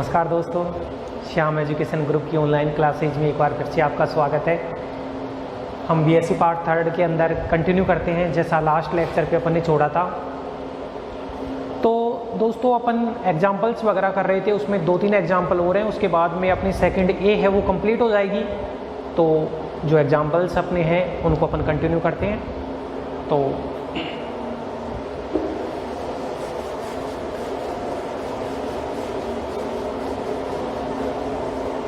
नमस्कार दोस्तों, Shyam education group की ऑनलाइन क्लासेज में एक बार फिर से आपका स्वागत है। हम बीएससी पार्ट 3 के अंदर कंटिन्यू करते हैं जैसा लास्ट लेक्चर पे अपन ने छोड़ा था। तो दोस्तों अपन एग्जाम्पल्स वगैरह कर रहे थे, उसमें 2-3 एग्जाम्पल हो रहे हैं, उसके बाद में अपनी सेकंड ए है वो कंप्लीट हो जाएगी। तो जो एग्जाम्पल्स अपने हैं उनको अपन कंटिन्यू करते हैं।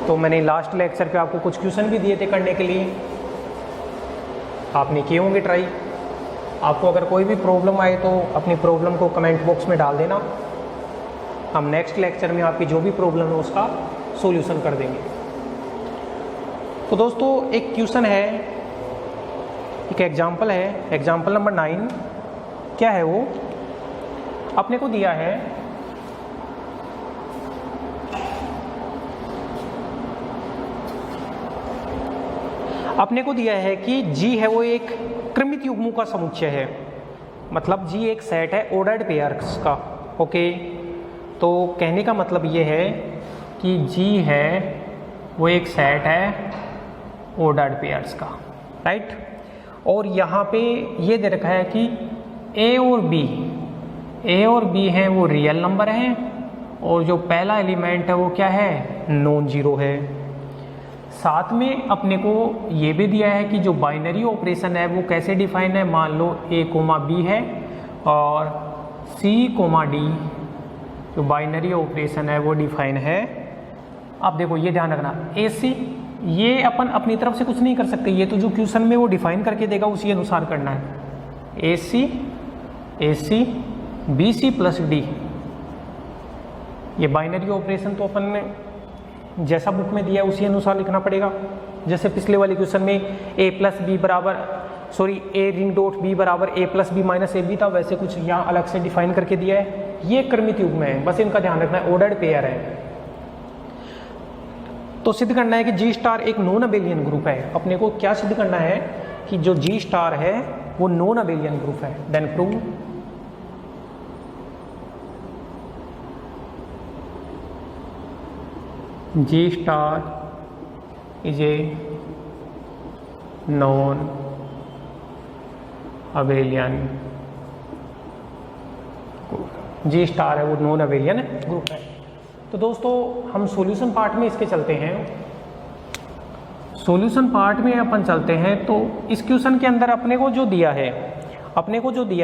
तो मैंने लास्ट लेक्चर पे आपको कुछ क्वेश्चन भी दिए थे करने के लिए, आपने किए होंगे ट्राई। आपको अगर कोई भी प्रॉब्लम आए तो अपनी प्रॉब्लम को कमेंट बॉक्स में डाल देना, हम नेक्स्ट लेक्चर में आपकी जो भी प्रॉब्लम है उसका सॉल्यूशन कर देंगे। तो दोस्तों एक क्वेश्चन है, एक एग्जाम्पल है, एग्जाम्पल नंबर 9। क्या है वो? अपने को दिया है कि G है वो एक क्रमित युग्मों का समुच्चय है, मतलब G एक सेट है ऑर्डर्ड पेयर्स का। ओके, तो कहने का मतलब ये है कि G है वो एक सेट है ऑर्डर्ड पेयर्स का, राइट। और यहाँ पे ये दे रखा है कि A और B हैं वो रियल नंबर हैं, और जो पहला एलिमेंट है वो क्या है? नॉन जीरो है। साथ में अपने को ये भी दिया है कि जो बाइनरी ऑपरेशन है वो कैसे डिफाइन है। मान लो A, B है और C, D जो बाइनरी ऑपरेशन है वो डिफाइन है। अब देखो ये ध्यान रखना, AC ये अपन अपनी तरफ से कुछ नहीं कर सकते, ये तो जो क्वेश्चन में वो डिफाइन करके देगा उसी अनुसार करना है। AC BC प्लस D, ये बाइनरी ऑपरेशन तो अपन ने जैसा बुक में दिया है उसी अनुसार लिखना पड़ेगा। जैसे पिछले वाले क्वेश्चन में A रिंग डॉट B बराबर A plus B minus AB था, वैसे कुछ यहाँ अलग से डिफाइन करके दिया है। ये क्रमित युग्म है, बस इनका ध्यान रखना है, ऑर्डर्ड पेयर है। तो सिद्ध करना है कि G स्टार एक नॉन अबेलियन ग्रुप है। अपने को क्या सिद्ध करना है कि जो G स्टार है वो नॉन अबेलियन ग्रुप है। Then prove G star is a non abelian group. G star है वो नॉन अबेलियन ग्रुप है। तो दोस्तों हम सॉल्यूशन पार्ट में इसके चलते हैं। सॉल्यूशन पार्ट में अपन चलते हैं। तो इस क्वेश्चन के अंदर अपने को जो दिया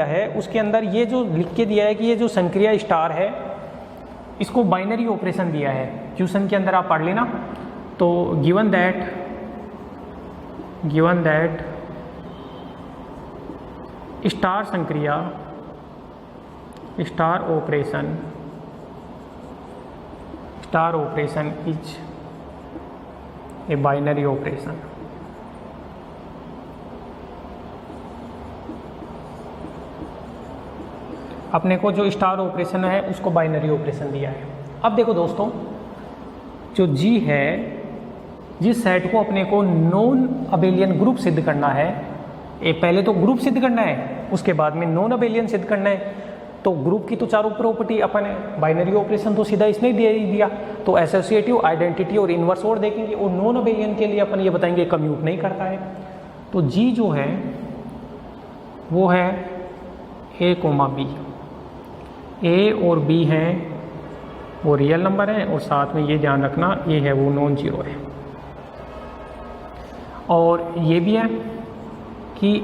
है उसके अंदर ये जो लिख के दिया है कि ये जो संक्रिया स्टार है इसको बाइनरी ऑपरेशन दिया है। क्वेश्चन के अंदर आप पढ़ लेना। तो गिवन दैट स्टार संक्रिया star operation is a binary operation. अपने को जो स्टार ऑपरेशन है उसको बाइनरी ऑपरेशन दिया है। अब देखो दोस्तों, जो G है, जिस सेट को अपने को नॉन अबेलियन ग्रुप सिद्ध करना है, पहले तो ग्रुप सिद्ध करना है, उसके बाद में नॉन अबेलियन सिद्ध करना है। तो ग्रुप की तो चारों प्रॉपर्टी अपन बाइनरी ऑपरेशन तो सीधा इसने दे दिया, तो एसोसिएटिव, आइडेंटिटी और इनवर्स और देखेंगे। और नॉन अबेलियन के लिए अपन ये बताएंगे कम्यूट नहीं करता है। तो G जो है वो है A, B। A और B हैं वो रियल नंबर हैं, और साथ में ये ध्यान रखना ये है वो नॉन जीरो है। और ये भी है कि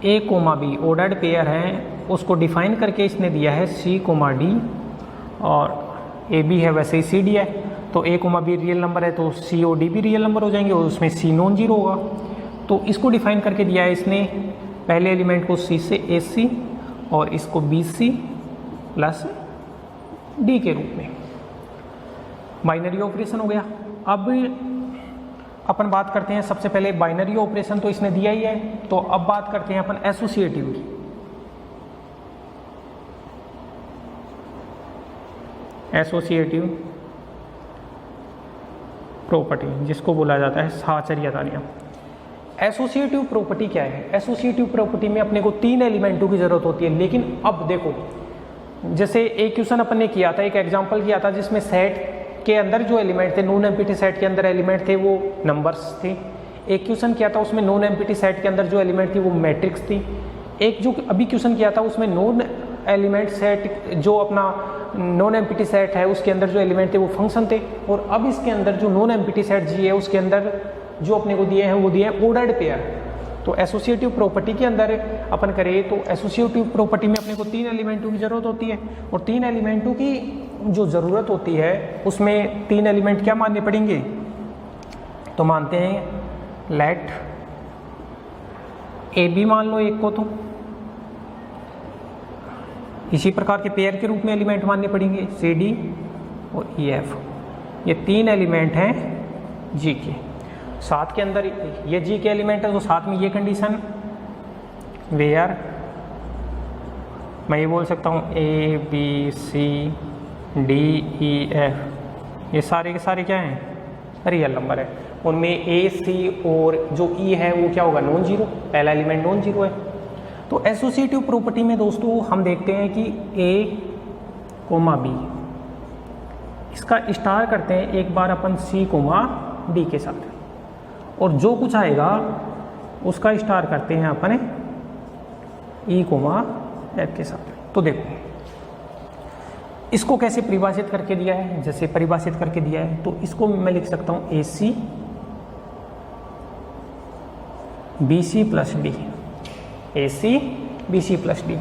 A, B ऑर्डर्ड पेयर हैं, उसको डिफाइन करके इसने दिया है C, D, और AB है वैसे ही CD है। तो A, B रियल नंबर है तो C और D भी रियल नंबर हो जाएंगे, और उसमें C नॉन जीरो होगा। तो इसको डिफाइन करके दिया है इसने पहले एलिमेंट को C से AC और इसको BC प्लस D के रूप में। बाइनरी ऑपरेशन हो गया। अब अपन बात करते हैं सबसे पहले बाइनरी ऑपरेशन तो इसने दिया ही है, तो अब बात करते हैं अपन एसोसिएटिव की। एसोसिएटिव प्रॉपर्टी जिसको बोला जाता है साहचर्यता नियम। एसोसिएटिव प्रॉपर्टी क्या है? एसोसिएटिव प्रॉपर्टी में अपने को 3 एलिमेंटों की जरूरत होती है। लेकिन अब देखो, जैसे एक क्वेश्चन अपन ने किया था, एक एग्जांपल किया था जिसमें सेट के अंदर जो एलिमेंट थे, नॉन एम्प्टी सेट के अंदर एलिमेंट थे वो नंबर्स थे। एक क्वेश्चन किया था उसमें नॉन एम्प्टी सेट के अंदर जो एलिमेंट थी वो मैट्रिक्स थी। एक जो अभी क्वेश्चन किया था उसमें नॉन एलिमेंट सेट, जो अपना नॉन एम्प्टी सेट है उसके अंदर जो एलिमेंट थे वो फंक्शन थे। और अब इसके अंदर जो नॉन एम्प्टी सेट जी है उसके अंदर जो अपने को दिए हैं वो दिए हैं ऑर्डर्ड पेयर। तो एसोसिएटिव प्रॉपर्टी के अंदर अपन करें तो एसोसिएटिव प्रॉपर्टी में अपने को 3 एलिमेंटों की ज़रूरत होती है, और 3 एलिमेंटों की जो ज़रूरत होती है उसमें 3 एलिमेंट क्या मानने पड़ेंगे? तो मानते हैं लेट ए बी मान लो एक को, तो इसी प्रकार के पेयर के रूप में एलिमेंट मानने पड़ेंगे सी डी और ई एफ। ये 3 एलिमेंट हैं जी के। साथ के अंदर ये जी के एलिमेंट है तो साथ में ये कंडीशन वेयर मैं ये बोल सकता हूँ A B C D E F, ये सारे के सारे क्या हैं? रियल नंबर है। उनमें ए सी और जो ई है वो क्या होगा? नॉन जीरो, पहला एलिमेंट नॉन जीरो है। तो एसोसिएटिव प्रॉपर्टी में दोस्तों हम देखते हैं कि ए कोमा बी, इसका स्टार करते हैं एक बार अपन सी कोमा डी के साथ, और जो कुछ आएगा उसका स्टार करते हैं अपन ई कोमा एफ के साथ। तो देखो इसको कैसे परिभाषित करके दिया है, जैसे परिभाषित करके दिया है तो इसको मैं लिख सकता हूं A C B C plus D, A C B C plus D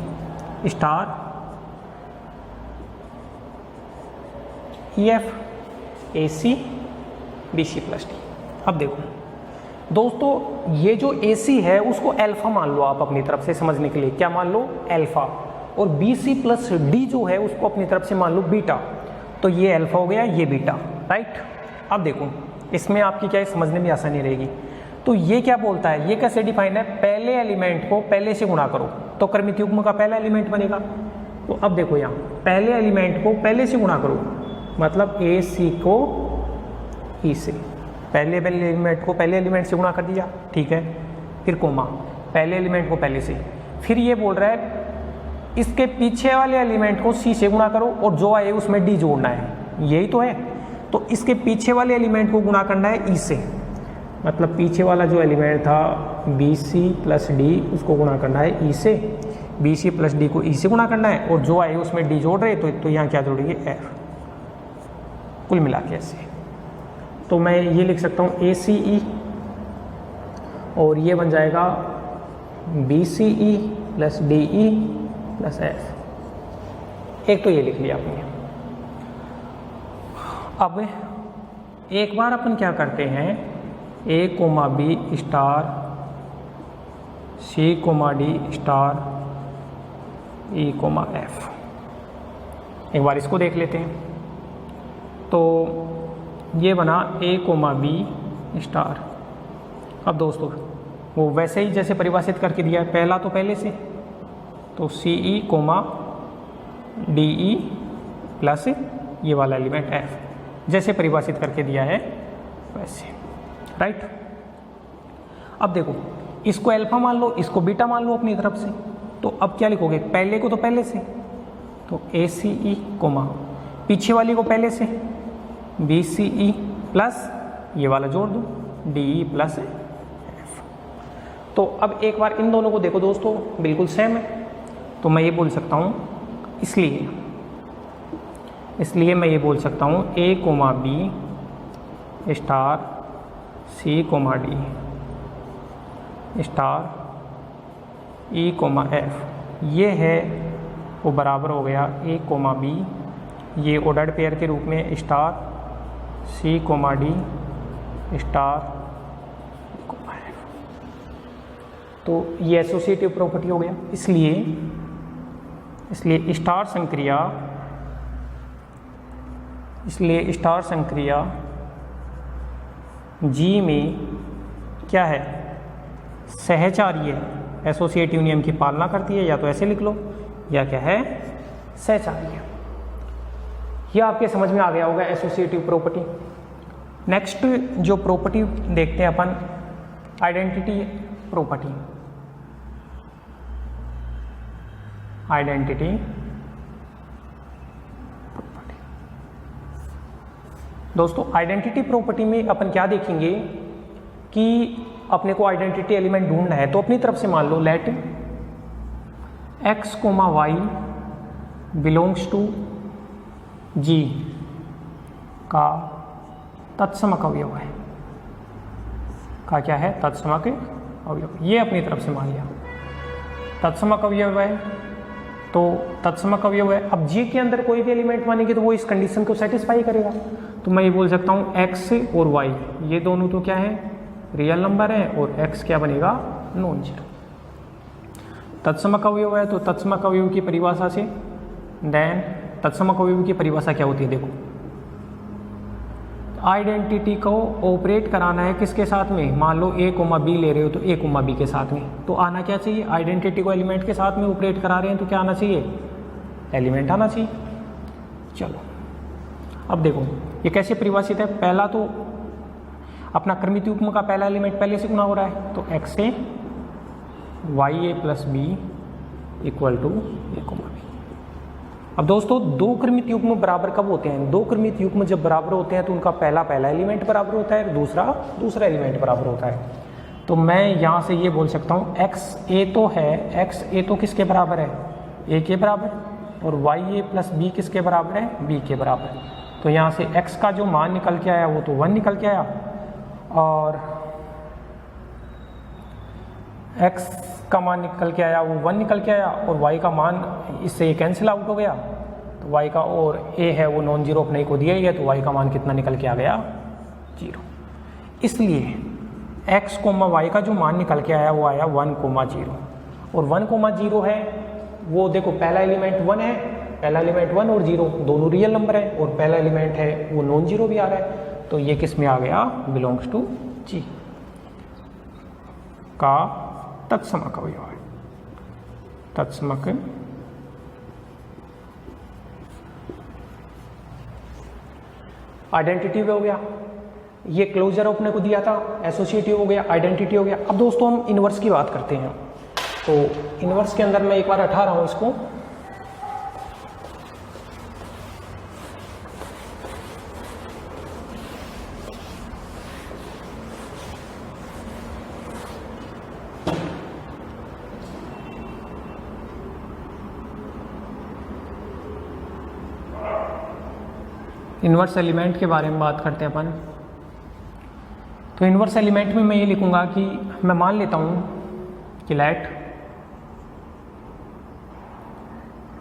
star E F A C B C plus D. अब देखो दोस्तों ये जो ए सी है उसको अल्फा मान लो आप अपनी तरफ से समझने के लिए, क्या मान लो? अल्फा। और बी सी प्लस डी जो है उसको अपनी तरफ से मान लो बीटा। तो ये अल्फा हो गया, ये बीटा, राइट। अब देखो इसमें आपकी क्या है समझने में आसानी रहेगी। तो ये क्या बोलता है, ये कैसे डिफाइन है? पहले एलिमेंट को पहले से गुणा करो तो क्रमिक युग्म का पहला एलिमेंट बनेगा। तो अब देखो यहाँ पहले एलिमेंट को पहले से गुणा करो, मतलब ए सी को ई से, पहले एलिमेंट को पहले एलिमेंट से गुणा कर दिया, ठीक है। फिर कोमा, पहले एलिमेंट को पहले से। फिर ये बोल रहा है इसके पीछे वाले एलिमेंट को सी से गुणा करो और जो आए उसमें डी जोड़ना है, यही तो है। तो इसके पीछे वाले एलिमेंट को गुणा करना है ई से, मतलब पीछे वाला जो एलिमेंट था बी सी प्लस डी उसको गुणा करना है ई से, बी सी प्लस डी को ई से गुणा करना है, और जो आए उसमें डी जोड़ रहे तो यहाँ क्या जोड़ेंगे? एफ। कुल मिला के ऐसे तो मैं ये लिख सकता हूँ ए सी ई, और ये बन जाएगा B C E plus D E plus F. एक तो ये लिख लिया आपने। अब एक बार अपन क्या करते हैं, A comma B star C comma D star E comma F, एक बार इसको देख लेते हैं। तो ये बना ए कोमा बी स्टार। अब दोस्तों वो वैसे ही जैसे परिभाषित करके दिया है, पहला तो पहले से, तो C E comma D E plus ये वाला एलिमेंट एफ, जैसे परिभाषित करके दिया है वैसे, राइट। अब देखो इसको अल्फा मान लो, इसको बीटा मान लो अपनी तरफ से। तो अब क्या लिखोगे? पहले को तो पहले से, तो ए सी ई कोमा, पीछे वाली को पहले से बी सी ई प्लस ये वाला जोड़ दो डी ई प्लस एफ। तो अब एक बार इन दोनों को देखो दोस्तों, बिल्कुल सेम है। तो मैं ये बोल सकता हूँ, इसलिए मैं ये बोल सकता हूँ A comma B star C comma D star E comma F, ये है वो बराबर हो गया ए कोमा बी, ये ऑर्डर्ड पेयर के रूप में star C comma D star E comma F. तो ये एसोसिएटिव प्रॉपर्टी हो गया। इसलिए स्टार संक्रिया जी में क्या है? सहचार्य, एसोसिएटिव नियम की पालना करती है, या तो ऐसे लिख लो या क्या है? सहचार्य। यह आपके समझ में आ गया होगा एसोसिएटिव प्रॉपर्टी। नेक्स्ट जो प्रॉपर्टी देखते हैं अपन, आइडेंटिटी प्रॉपर्टी। दोस्तों आइडेंटिटी प्रॉपर्टी में अपन क्या देखेंगे कि अपने को आइडेंटिटी एलिमेंट ढूंढना है, तो अपनी तरफ से मान लो let x, y belongs to g का तत्समक अवयव है, का क्या है, तत्समक अवयव। ये अपनी तरफ से मान लिया तत्समक अवयव है, तो तत्समक अवयव है। अब g के अंदर कोई भी एलिमेंट मानेंगे तो वो इस कंडीशन को सेटिस्फाई करेगा। तो मैं ये बोल सकता हूँ x और y ये दोनों तो क्या है, रियल नंबर है, और x क्या बनेगा, नॉन जीरो। तत्समक अवयव है, तो तत्समक अवयव की परिभाषा से देन तत्समक अवयव की परिभाषा क्या होती है, देखो आइडेंटिटी को ऑपरेट कराना है किसके साथ में, मान लो a, b ले रहे हो तो a, b के साथ में, तो आना क्या चाहिए, आइडेंटिटी को एलिमेंट के साथ में ऑपरेट करा रहे हैं तो क्या आना चाहिए, एलिमेंट आना चाहिए। चलो अब देखो ये कैसे परिभाषित है, पहला तो अपना क्रमित युग्म का पहला एलिमेंट पहले से गुना हो रहा है, तो x a y a plus b equal to a, b। अब दोस्तों दो क्रमित युग्म बराबर कब होते हैं, दो क्रमित युग्म जब बराबर होते हैं तो उनका पहला एलिमेंट बराबर होता है, दूसरा एलिमेंट बराबर होता है। तो मैं यहाँ से ये बोल सकता हूँ x a तो है, x a तो किसके बराबर है, a के बराबर, और y a प्लस b किसके बराबर है, b के बराबर। तो यहाँ से x का जो मान निकल के आया वो तो 1 निकल के आया, और x का मान निकल के आया वो 1 निकल के आया, और y का मान इससे कैंसिल आउट हो गया, तो y का, और a है वो नॉन जीरो अपने को दिया ही है, तो y का मान कितना निकल के आ गया, 0। इसलिए x, y का जो मान निकल के आया वो आया 1, 0, और 1, 0 है वो देखो पहला एलिमेंट 1 है, पहला एलिमेंट 1 और 0 दोनों रियल नंबर है, और पहला एलिमेंट है वो नॉन जीरो भी आ रहा है, तो ये किस में आ गया, बिलोंग्स टू g का तत्समक अवयव है, तत्समक आइडेंटिटी हो गया, ये क्लोजर अपने को दिया था, एसोसिएटिव हो गया, आइडेंटिटी हो गया। अब दोस्तों हम इनवर्स की बात करते हैं, तो इनवर्स के अंदर मैं एक बार हटा रहा हूं इसको, इन्वर्स एलिमेंट के बारे में बात करते हैं अपन। तो इन्वर्स एलिमेंट में मैं ये लिखूंगा कि मैं मान लेता हूं कि let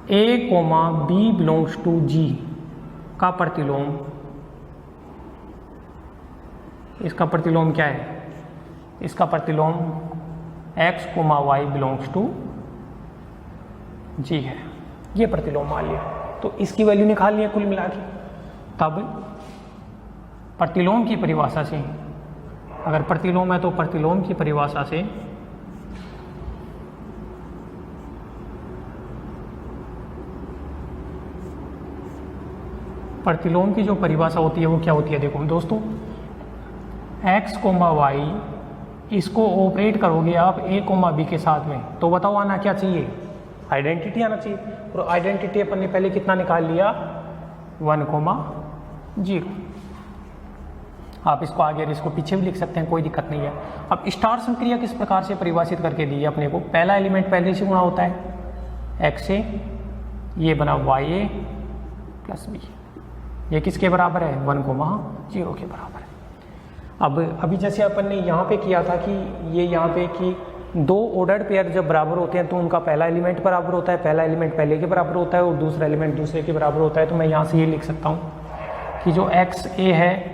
a, b belongs to g का प्रतिलोम, इसका प्रतिलोम क्या है, इसका प्रतिलोम x, y belongs to g है, ये प्रतिलोम मान लिया। तो इसकी वैल्यू निकाल लिया कुल मिला के। तब प्रतिलोम की परिभाषा से, अगर प्रतिलोम है तो प्रतिलोम की परिभाषा से प्रतिलोम की जो परिभाषा होती है वो क्या होती है, देखो दोस्तों x, y इसको ऑपरेट करोगे आप a, b के साथ में, तो बताओ आना क्या चाहिए, आइडेंटिटी आना चाहिए। और आइडेंटिटी अपन ने पहले कितना निकाल लिया, 1, 0। आप इसको आगे और इसको पीछे भी लिख सकते हैं, कोई दिक्कत नहीं है। अब स्टार संक्रिया किस प्रकार से परिभाषित करके दी है अपने को, पहला एलिमेंट पहले से गुणा होता है x a, ये बना y a प्लस b, ये किसके बराबर है, 1, 0 के बराबर है। अब अभी जैसे अपन ने यहाँ पे किया था कि ये यहाँ पे कि दो ऑर्डर्ड पेयर जब बराबर होते हैं तो उनका पहला एलिमेंट बराबर होता है, पहला एलिमेंट पहले के बराबर होता है और दूसरा एलिमेंट दूसरे के बराबर होता है। तो मैं यहाँ से ये लिख सकता हूँ कि जो x a है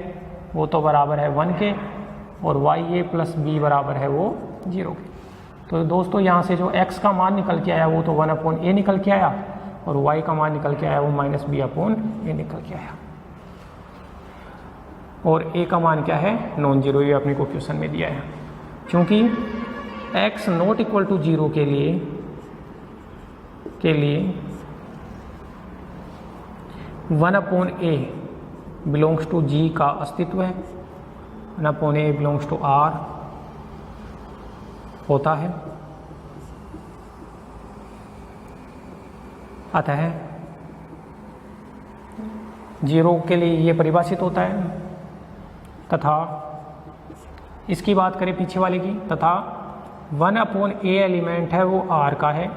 वो तो बराबर है 1 के, और y a प्लस b बराबर है वो 0 के। तो दोस्तों यहाँ से जो x का मान निकल के आया वो तो 1/a निकल के आया, और y का मान निकल के आया वो -b/a निकल के आया, और a का मान क्या है, नॉन जीरो, ये अपने को क्वेश्चन में दिया है। क्योंकि x नॉट इक्वल टू 0 के लिए 1/a बिलोंग्स टू g का अस्तित्व है, 1/a बिलोंग्स टू r होता है, अतः 0 के लिए ये परिभाषित होता है, तथा इसकी बात करें पीछे वाले की, तथा 1/a एलिमेंट है वो R का है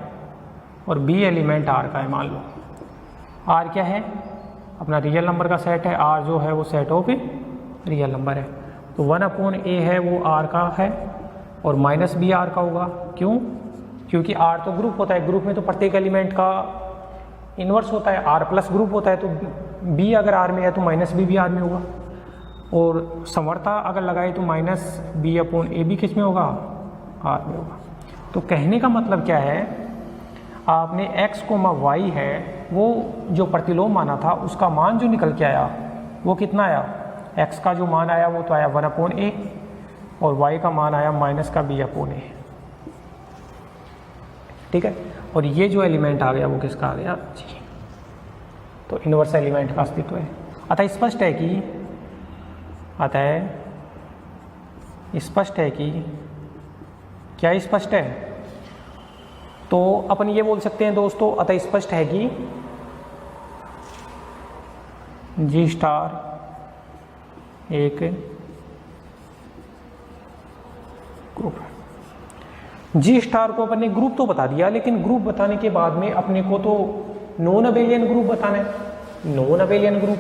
और B एलिमेंट R का है। मान लो R क्या है, अपना रियल नंबर का सेट है, R जो है वो सेट ऑफ रियल नंबर है। तो 1/a है वो R का है और -b R का होगा। क्यों? क्योंकि R तो ग्रुप होता है, ग्रुप में तो प्रत्येक एलिमेंट का इन्वर्स होता है, R प्लस ग्रुप होता है, तो B अगर R में है तो -b भी R में होगा। और समवर्ता अगर लगाए तो -b/a भी किस में होगा, R में होगा। तो कहने का मतलब क्या है, आपने x, y है वो जो प्रतिलोम माना था उसका मान जो निकल के आया वो कितना आया, x का जो मान आया वो तो आया 1/a और y का मान आया -b/a। ठीक है, और ये जो एलिमेंट आ गया वो किसका आ गया, जी। तो इनवर्स एलिमेंट का अस्तित्व है। अतः स्पष्ट है कि क्या स्पष्ट है? तो अपन ये बोल सकते हैं दोस्तों, अतः स्पष्ट है कि G स्टार एक ग्रुप है। G स्टार को अपन ने ग्रुप तो बता दिया, लेकिन ग्रुप बताने के बाद में अपने को तो नॉन अबेलियन ग्रुप बताना है। नॉन अबेलियन ग्रुप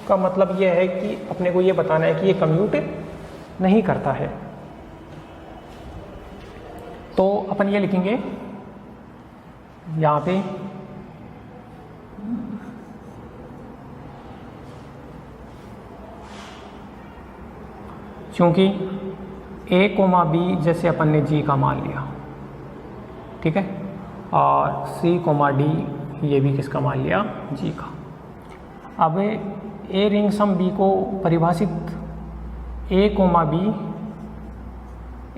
का मतलब यह है कि अपने को ये बताना है कि ये कम्यूट नहीं करता है। तो अपन ये लिखेंगे यहाँ पे क्योंकि a, b जैसे अपन ने g का मान लिया, ठीक है, और c, d ये भी किसका मान लिया, g का। अब a रिंग सम b को परिभाषित a, b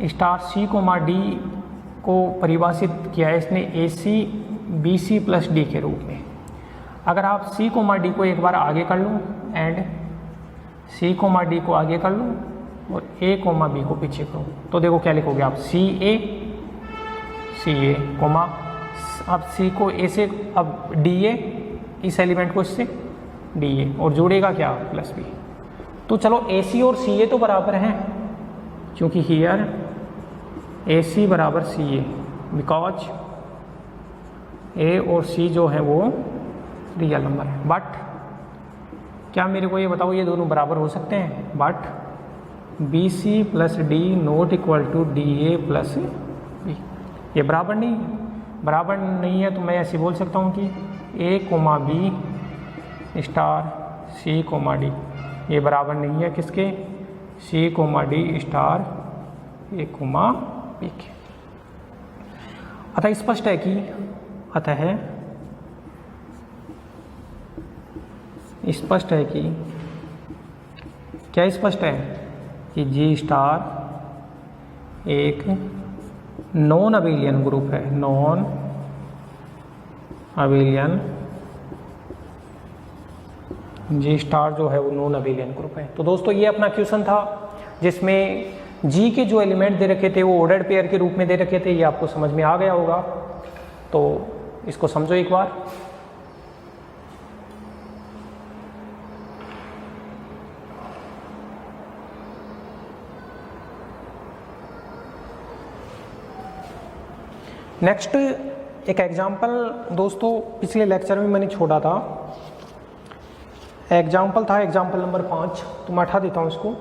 star c, d को परिभाषित किया है इसने AC BC प्लस D के रूप में। अगर आप C, D को एक बार आगे कर लो एंड C, D को आगे कर लो और A, B को पीछे करो, तो देखो क्या लिखोगे आप, CA अब C को A से, अब DA इस एलिमेंट को इससे DA और जोड़ेगा क्या, प्लस B। तो चलो AC और CA तो बराबर हैं, क्योंकि हियर AC बराबर CA, बिकॉज A और C जो है वो रियल नंबर है। बट क्या मेरे को ये बताओ ये दोनों बराबर हो सकते हैं? But BC plus D not equal to DA plus B, ये बराबर नहीं है। बराबर नहीं है तो मैं ऐसे बोल सकता हूँ कि A, B star C, D ये बराबर नहीं है किसके, C, D star A, B के। अतः स्पष्ट है कि क्या स्पष्ट है कि G स्टार एक नॉन अबेलियन ग्रुप है, नॉन अबेलियन G स्टार जो है वो नॉन अबेलियन ग्रुप है। तो दोस्तों ये अपना क्वेश्चन था जिसमें G के जो एलिमेंट दे रखे थे वो ऑर्डर्ड पेयर के रूप में दे रखे थे। ये आपको समझ में आ गया होगा, तो इसको समझो एक बार। नेक्स्ट एक एग्जाम्पल दोस्तों पिछले लेक्चर में मैंने छोड़ा था, एग्जाम्पल था एग्जाम्पल नंबर 5, तो मैं हटा देता हूँ इसको।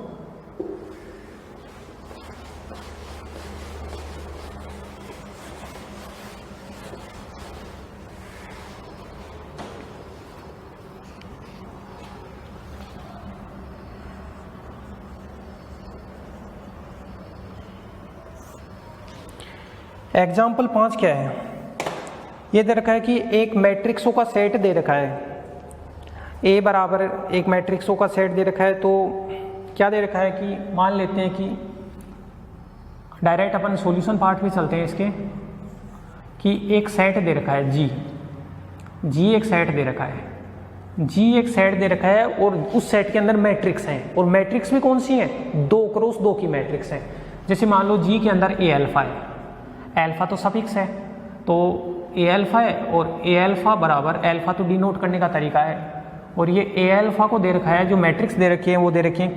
एग्जाम्पल 5 क्या है, ये दे रखा है कि एक मैट्रिक्सों का सेट दे रखा है, A बराबर एक मैट्रिक्सों का सेट दे रखा है। तो क्या दे रखा है कि मान लेते हैं कि डायरेक्ट अपन सॉल्यूशन पार्ट में चलते हैं इसके, कि एक सेट दे रखा है G एक सेट दे रखा है, G एक सेट दे रखा है और उस सेट के अंदर मैट्रिक्स हैं, और मैट्रिक्स भी कौन सी है, 2 क्रॉस 2 की मैट्रिक्स है। जैसे मान लो G के अंदर A अल्फा है, अल्फा तो सफिक्स है, तो A अल्फा है और A अल्फा बराबर, अल्फा तो डिनोट करने का तरीका है, और ये ए अल्फा को दे रखा है, जो मैट्रिक्स दे रखी है वो दे रखी है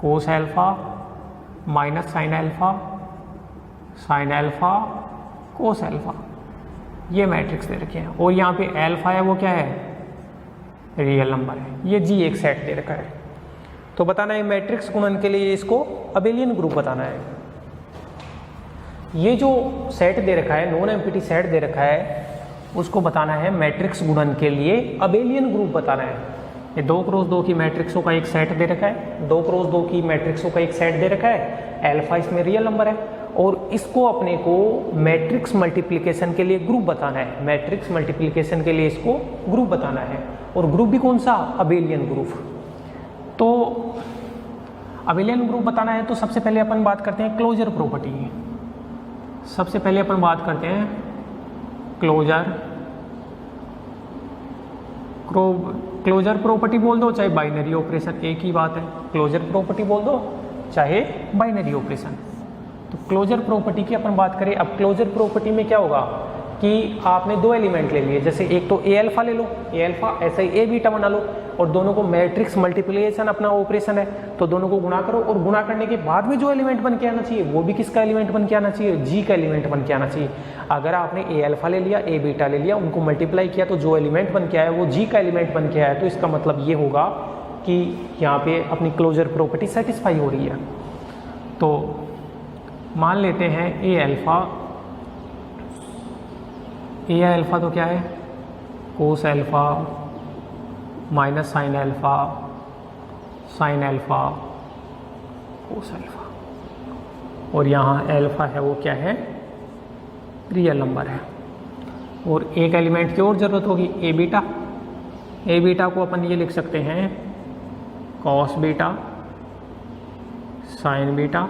cos alpha minus sine alpha cos alpha, ये मैट्रिक्स दे रखे हैं। और यहाँ पे अल्फा है वो क्या है, रियल नंबर है। ये जी एक सेट दे रखा है। तो बताना है मैट्रिक्स गुणन के लिए इसको अबेलियन ग्रुप बताना है। ये जो सेट दे रखा है, नॉन एम्प्टी सेट दे रखा है, उसको बताना है मैट्रिक्स गुणन के लिए अबेलियन ग्रुप बताना है। ये 2x2 की मैट्रिक्सों का एक सेट दे रखा है, 2x2 की मैट्रिक्सों का एक सेट दे रखा है, अल्फा इसमें रियल नंबर है, और इसको अपने को मैट्रिक्स मल्टीप्लिकेशन के लिए ग्रुप बताना है। मैट्रिक्स मल्टीप्लिकेशन के लिए इसको ग्रुप बताना है, और ग्रुप भी कौन सा, अबेलियन ग्रुप। तो अबेलियन ग्रुप बताना है तो सबसे पहले अपन बात करते हैं क्लोजर प्रॉपर्टी की। सबसे पहले अपन बात करते हैं क्लोजर प्रॉपर्टी बोल दो चाहे बाइनरी ऑपरेशन, एक ही बात है। क्लोजर प्रॉपर्टी बोल दो चाहे बाइनरी ऑपरेशन। तो क्लोजर प्रॉपर्टी की अपन बात करें। अब क्लोजर प्रॉपर्टी में क्या होगा कि आपने दो एलिमेंट ले लिए, जैसे एक तो ए अल्फा ले लो, ए अल्फा, ऐसे ही ए बीटा बना लो, और दोनों को मैट्रिक्स मल्टीप्लिकेशन अपना ऑपरेशन है, तो दोनों को गुणा करो, और गुणा करने के बाद में जो एलिमेंट बन के आना चाहिए वो भी किसका एलिमेंट बन के आना चाहिए, जी का एलिमेंट बन के आना चाहिए। अगर आपने ए अल्फा ले लिया, ए बीटा ले लिया, उनको मल्टीप्लाई किया तो जो एलिमेंट बन के आया वो जी का एलिमेंट बन के आया, तो इसका मतलब ये होगा कि यहाँ पे अपनी क्लोजर प्रॉपर्टी सेटिस्फाई हो रही है। तो मान लेते हैं ए अल्फा तो क्या है, cos alpha minus sine alpha cos alpha, और यहाँ अल्फा है वो क्या है, रियल नंबर है। और एक एलिमेंट की और ज़रूरत होगी, ए बीटा को अपन ये लिख सकते हैं cos beta sine beta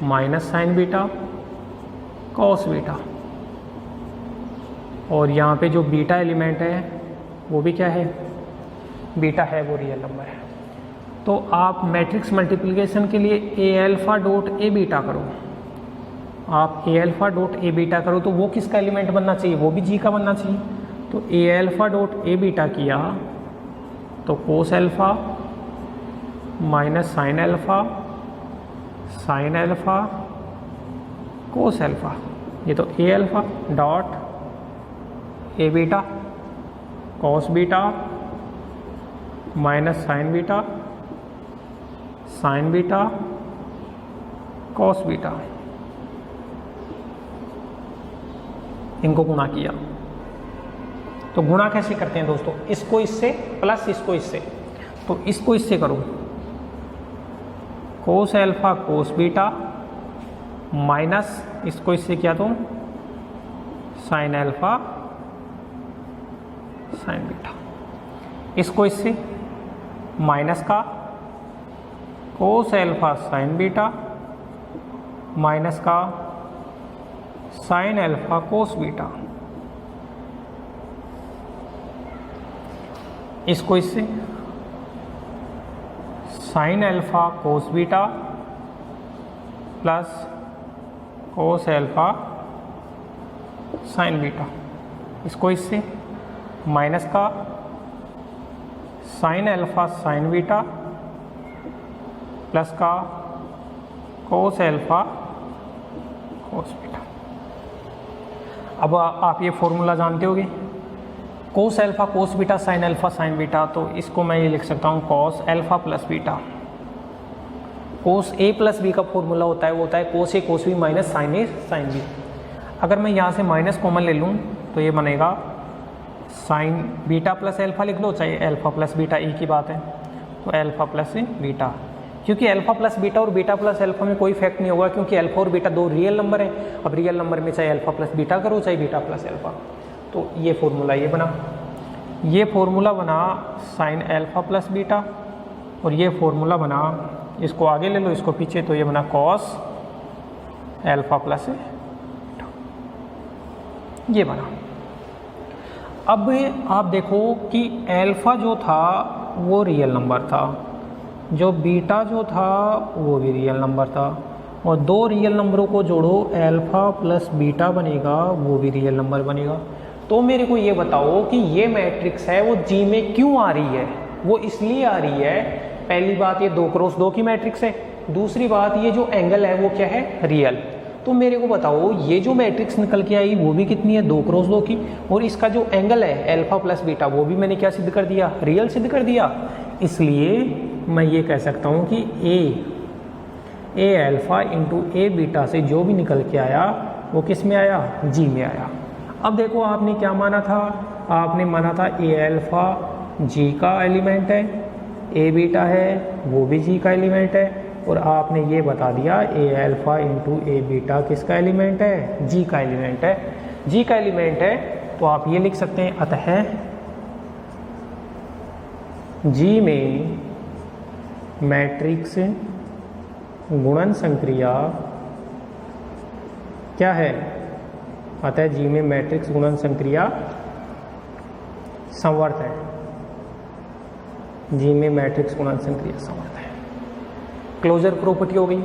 minus sine beta cos beta, और यहाँ पे जो बीटा एलिमेंट है वो भी क्या है, बीटा है वो रियल नंबर है। तो आप मैट्रिक्स मल्टीप्लिकेशन के लिए ए अल्फा डॉट ए बीटा करो, आप ए अल्फा डॉट ए बीटा करो तो वो किसका एलिमेंट बनना चाहिए, वो भी जी का बनना चाहिए। तो A alpha dot A beta किया तो cos alpha minus sine alpha cos alpha, ये तो A alpha dot A beta cos beta minus sine beta cos beta, इनको गुणा किया। तो गुणा कैसे करते हैं दोस्तों, इसको इससे प्लस इसको इससे, तो इसको इससे करो, cos alpha cos beta minus इसको इससे किया तो साइन अल्फा साइन बीटा, इसको इससे माइनस का cos alpha sign beta minus का साइन अल्फा कोस बीटा, इसको इससे sign alpha cos beta plus cos alpha sign beta, इसको इससे माइनस का sine alpha sign beta plus का कोस अल्फा कोस बीटा। अब आप ये फॉर्मूला जानते होगे, cos alpha cos beta sine alpha sign beta, तो इसको मैं ये लिख सकता हूँ कोस अल्फा प्लस बीटा। कोस ए प्लस बी का फॉर्मूला होता है वो होता है कोस ए कोस बी माइनस साइन ए साइन बी। अगर मैं यहाँ से माइनस कॉमन ले लूँ तो ये बनेगा साइन बीटा प्लस अल्फा लिख लो, चाहे अल्फा प्लस बीटा, एक ही बात है, तो अल्फा प्लस बीटा, क्योंकि अल्फा प्लस बीटा और बीटा प्लस अल्फा में कोई इफेक्ट नहीं होगा, क्योंकि अल्फा और बीटा दो रियल नंबर है। अब रियल नंबर में चाहे अल्फा प्लस बीटा करो चाहे बीटा प्लस अल्फा, तो ये फॉर्मूला ये फॉर्मूला बना साइन अल्फा प्लस बीटा, और ये फॉर्मूला बना, इसको आगे ले लो इसको पीछे, तो ये बना कॉस अल्फा प्लस बीटा, ये बना। अब आप देखो कि अल्फा जो था वो रियल नंबर था, जो बीटा जो था वो भी रियल नंबर था, और दो रियल नंबरों को जोड़ो अल्फा प्लस बीटा बनेगा, वो भी रियल नंबर बनेगा। तो मेरे को ये बताओ कि ये मैट्रिक्स है वो जी में क्यों आ रही है। वो इसलिए आ रही है, पहली बात ये 2 क्रॉस 2 की मैट्रिक्स है, दूसरी बात ये जो एंगल है वो क्या है, रियल। तो मेरे को बताओ ये जो मैट्रिक्स निकल के आई वो भी कितनी है, 2 क्रॉस 2 की, और इसका जो एंगल है अल्फा प्लस बीटा वो भी मैंने क्या सिद्ध कर दिया, रियल सिद्ध कर दिया। इसलिए मैं ये कह सकता हूँ कि ए अल्फा इंटू ए बीटा से जो भी निकल के आया वो किस में आया, जी में आया। अब देखो आपने क्या माना था, आपने माना था ए अल्फा जी का एलिमेंट है, ए बीटा है वो भी जी का एलिमेंट है, और आपने ये बता दिया ए अल्फा इंटू ए बीटा किसका एलिमेंट है, जी का एलिमेंट है। जी का एलिमेंट है तो आप ये लिख सकते हैं, अतः जी में मैट्रिक्स गुणन संक्रिया क्या है, अतः जी में मैट्रिक्स गुणन संक्रिया समवर्त है। जी में मैट्रिक्स गुणन संक्रिया समवर्त है। क्लोजर प्रॉपर्टी हो गई।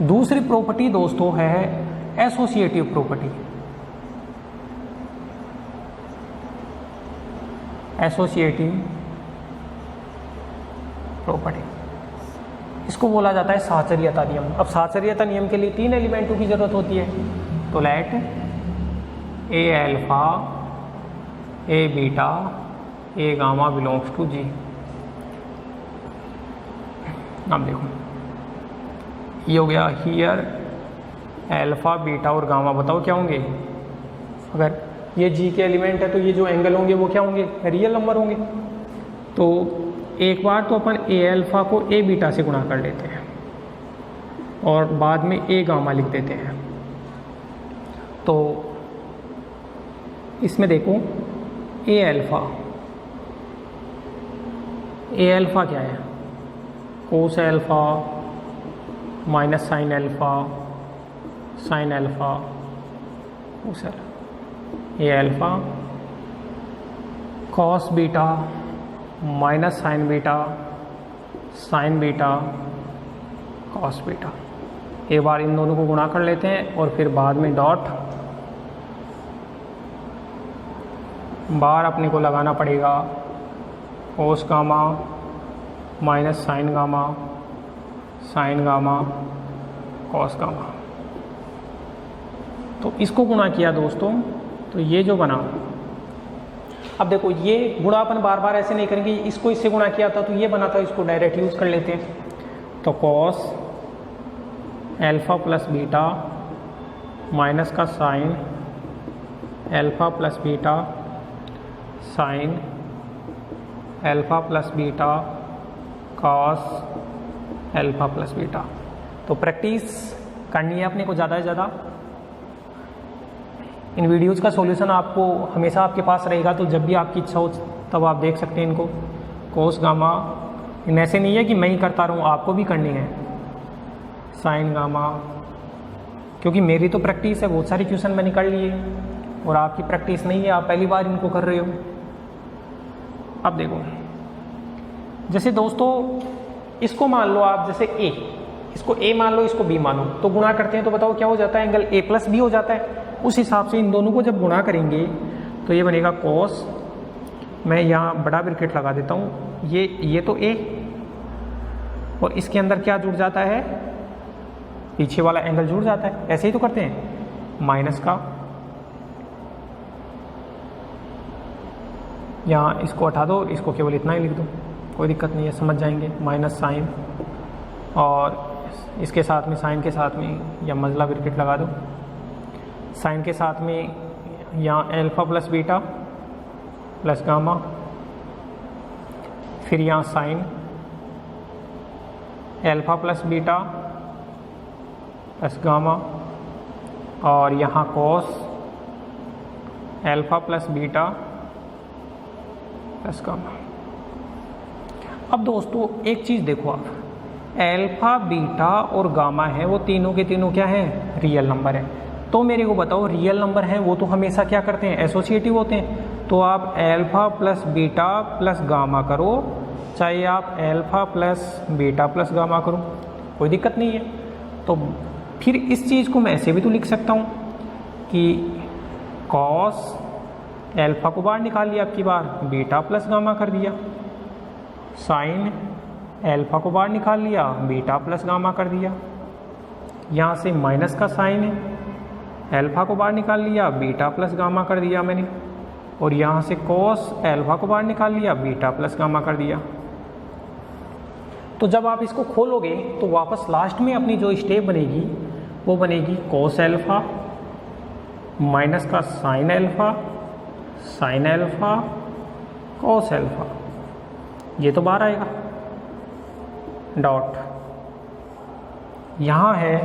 दूसरी प्रॉपर्टी दोस्तों है एसोसिएटिव प्रॉपर्टी। एसोसिएटिव प्रॉपर्टी इसको बोला जाता है साहचर्यता नियम। अब साहचर्यता नियम के लिए 3 एलिमेंटों की जरूरत होती है, तो let A alpha A beta A gamma belongs to G. अब देखो ये हो गया, हियर अल्फा बीटा और गामा बताओ क्या होंगे, अगर ये जी के एलिमेंट है तो ये जो एंगल होंगे वो क्या होंगे, रियल नंबर होंगे। तो एक बार तो अपन ए अल्फा को ए बीटा से गुणा कर लेते हैं और बाद में ए गामा लिख देते हैं। तो इसमें देखो ए अल्फा क्या है, cos alpha minus sine alpha cos A alpha cos beta minus sine beta cos beta. एक बार इन दोनों को गुणा कर लेते हैं और फिर बाद में डॉट बार अपने को लगाना पड़ेगा, cos gamma minus sign gamma cos gamma. तो इसको गुणा किया दोस्तों तो ये जो बना, अब देखो ये गुणा अपन बार बार ऐसे नहीं करेंगे, इसको इससे गुणा किया था तो ये बना था, इसको डायरेक्ट यूज़ कर लेते हैं। तो cos alpha plus beta minus का sine alpha plus beta sine alpha plus beta cos alpha plus beta. तो प्रैक्टिस करनी है अपने को ज़्यादा से ज़्यादा। इन वीडियोज़ का सॉल्यूशन आपको हमेशा आपके पास रहेगा, तो जब भी आपकी इच्छा हो तब आप देख सकते हैं इनको। कोस गामा इन ऐसे नहीं है कि मैं ही करता रहूँ, आपको भी करनी है। साइन गामा, क्योंकि मेरी तो प्रैक्टिस है, बहुत सारी क्वेश्चन मैंने कर लिए और आपकी प्रैक्टिस नहीं है, आप पहली बार इनको कर रहे हो। अब देखो जैसे दोस्तों इसको मान लो आप, जैसे ए, इसको ए मान लो, इसको बी मानो, तो गुणा करते हैं तो बताओ क्या हो जाता है, एंगल ए प्लस बी हो जाता है। उस हिसाब से इन दोनों को जब गुणा करेंगे तो ये बनेगा कॉस, मैं यहाँ बड़ा ब्रैकेट लगा देता हूँ, ये तो ए, और इसके अंदर क्या जुड़ जाता है, पीछे वाला एंगल जुड़ जाता है। ऐसे ही तो करते हैं, माइनस का, यहाँ इसको हटा दो, इसको केवल इतना ही लिख दो, कोई दिक्कत नहीं है, समझ जाएंगे। माइनस साइन और इसके साथ में साइन के साथ में या मजला ब्रैकेट लगा दो, साइन के साथ में यहाँ alpha plus beta plus gamma, फिर यहाँ sign alpha plus beta plus gamma, और यहाँ cos alpha plus beta plus gamma. अब दोस्तों एक चीज़ देखो आप, अल्फा बीटा और गामा है वो तीनों के तीनों क्या हैं, रियल नंबर है। तो मेरे को बताओ रियल नंबर हैं वो तो हमेशा क्या करते हैं, एसोसिएटिव होते हैं। तो आप alpha plus beta plus gamma करो, चाहे आप alpha plus beta plus gamma करो, कोई दिक्कत नहीं है। तो फिर इस चीज़ को मैं ऐसे भी तो लिख सकता हूँ कि कॉस एल्फा को बाहर निकाल लिया, आपकी बार बीटा प्लस गामा कर दिया। साइन एल्फा को बाहर निकाल लिया, बीटा प्लस गामा कर दिया। यहाँ से माइनस का साइन है, एल्फा को बाहर निकाल लिया, बीटा प्लस गामा कर दिया मैंने। और यहाँ से कॉस एल्फा को बाहर निकाल लिया, बीटा प्लस गामा कर दिया। तो जब आप इसको खोलोगे तो वापस लास्ट में अपनी जो स्टेप बनेगी वो बनेगी कॉस एल्फा माइनस का sine alpha, sine alpha cos alpha, ये तो बाहर आएगा। डॉट यहाँ है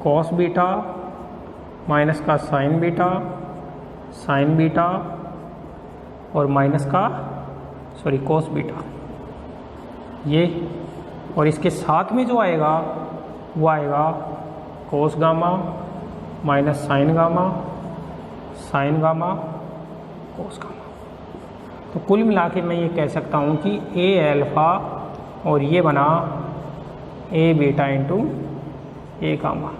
कॉस बीटा माइनस का साइन बीटा, साइन बीटा और माइनस का कॉस बीटा, ये। और इसके साथ में जो आएगा वो आएगा cos gamma minus sign gamma, sign gamma cos gamma. तो कुल मिला के मैं ये कह सकता हूँ कि ए एल्फा और ये बना ए बीटा इंटू ए गामा।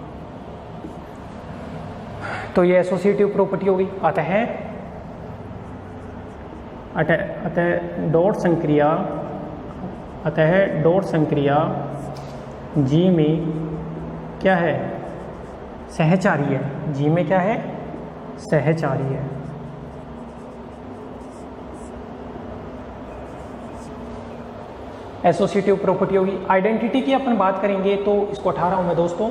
तो ये एसोसिएटिव प्रॉपर्टी होगी। अतः डॉट संक्रिया जी में क्या है, सहचारी है। जी में क्या है, सहचारी है। एसोसिएटिव प्रॉपर्टी होगी। आइडेंटिटी की अपन बात करेंगे तो इसको 18 में दोस्तों।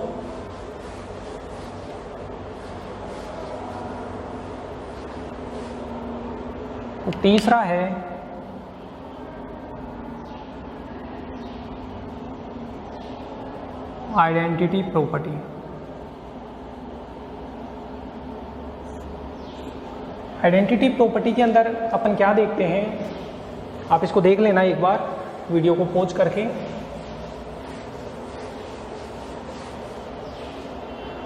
तो तीसरा है आइडेंटिटी प्रॉपर्टी। आइडेंटिटी प्रॉपर्टी के अंदर अपन क्या देखते हैं, आप इसको देख लेना एक बार वीडियो को पॉज करके।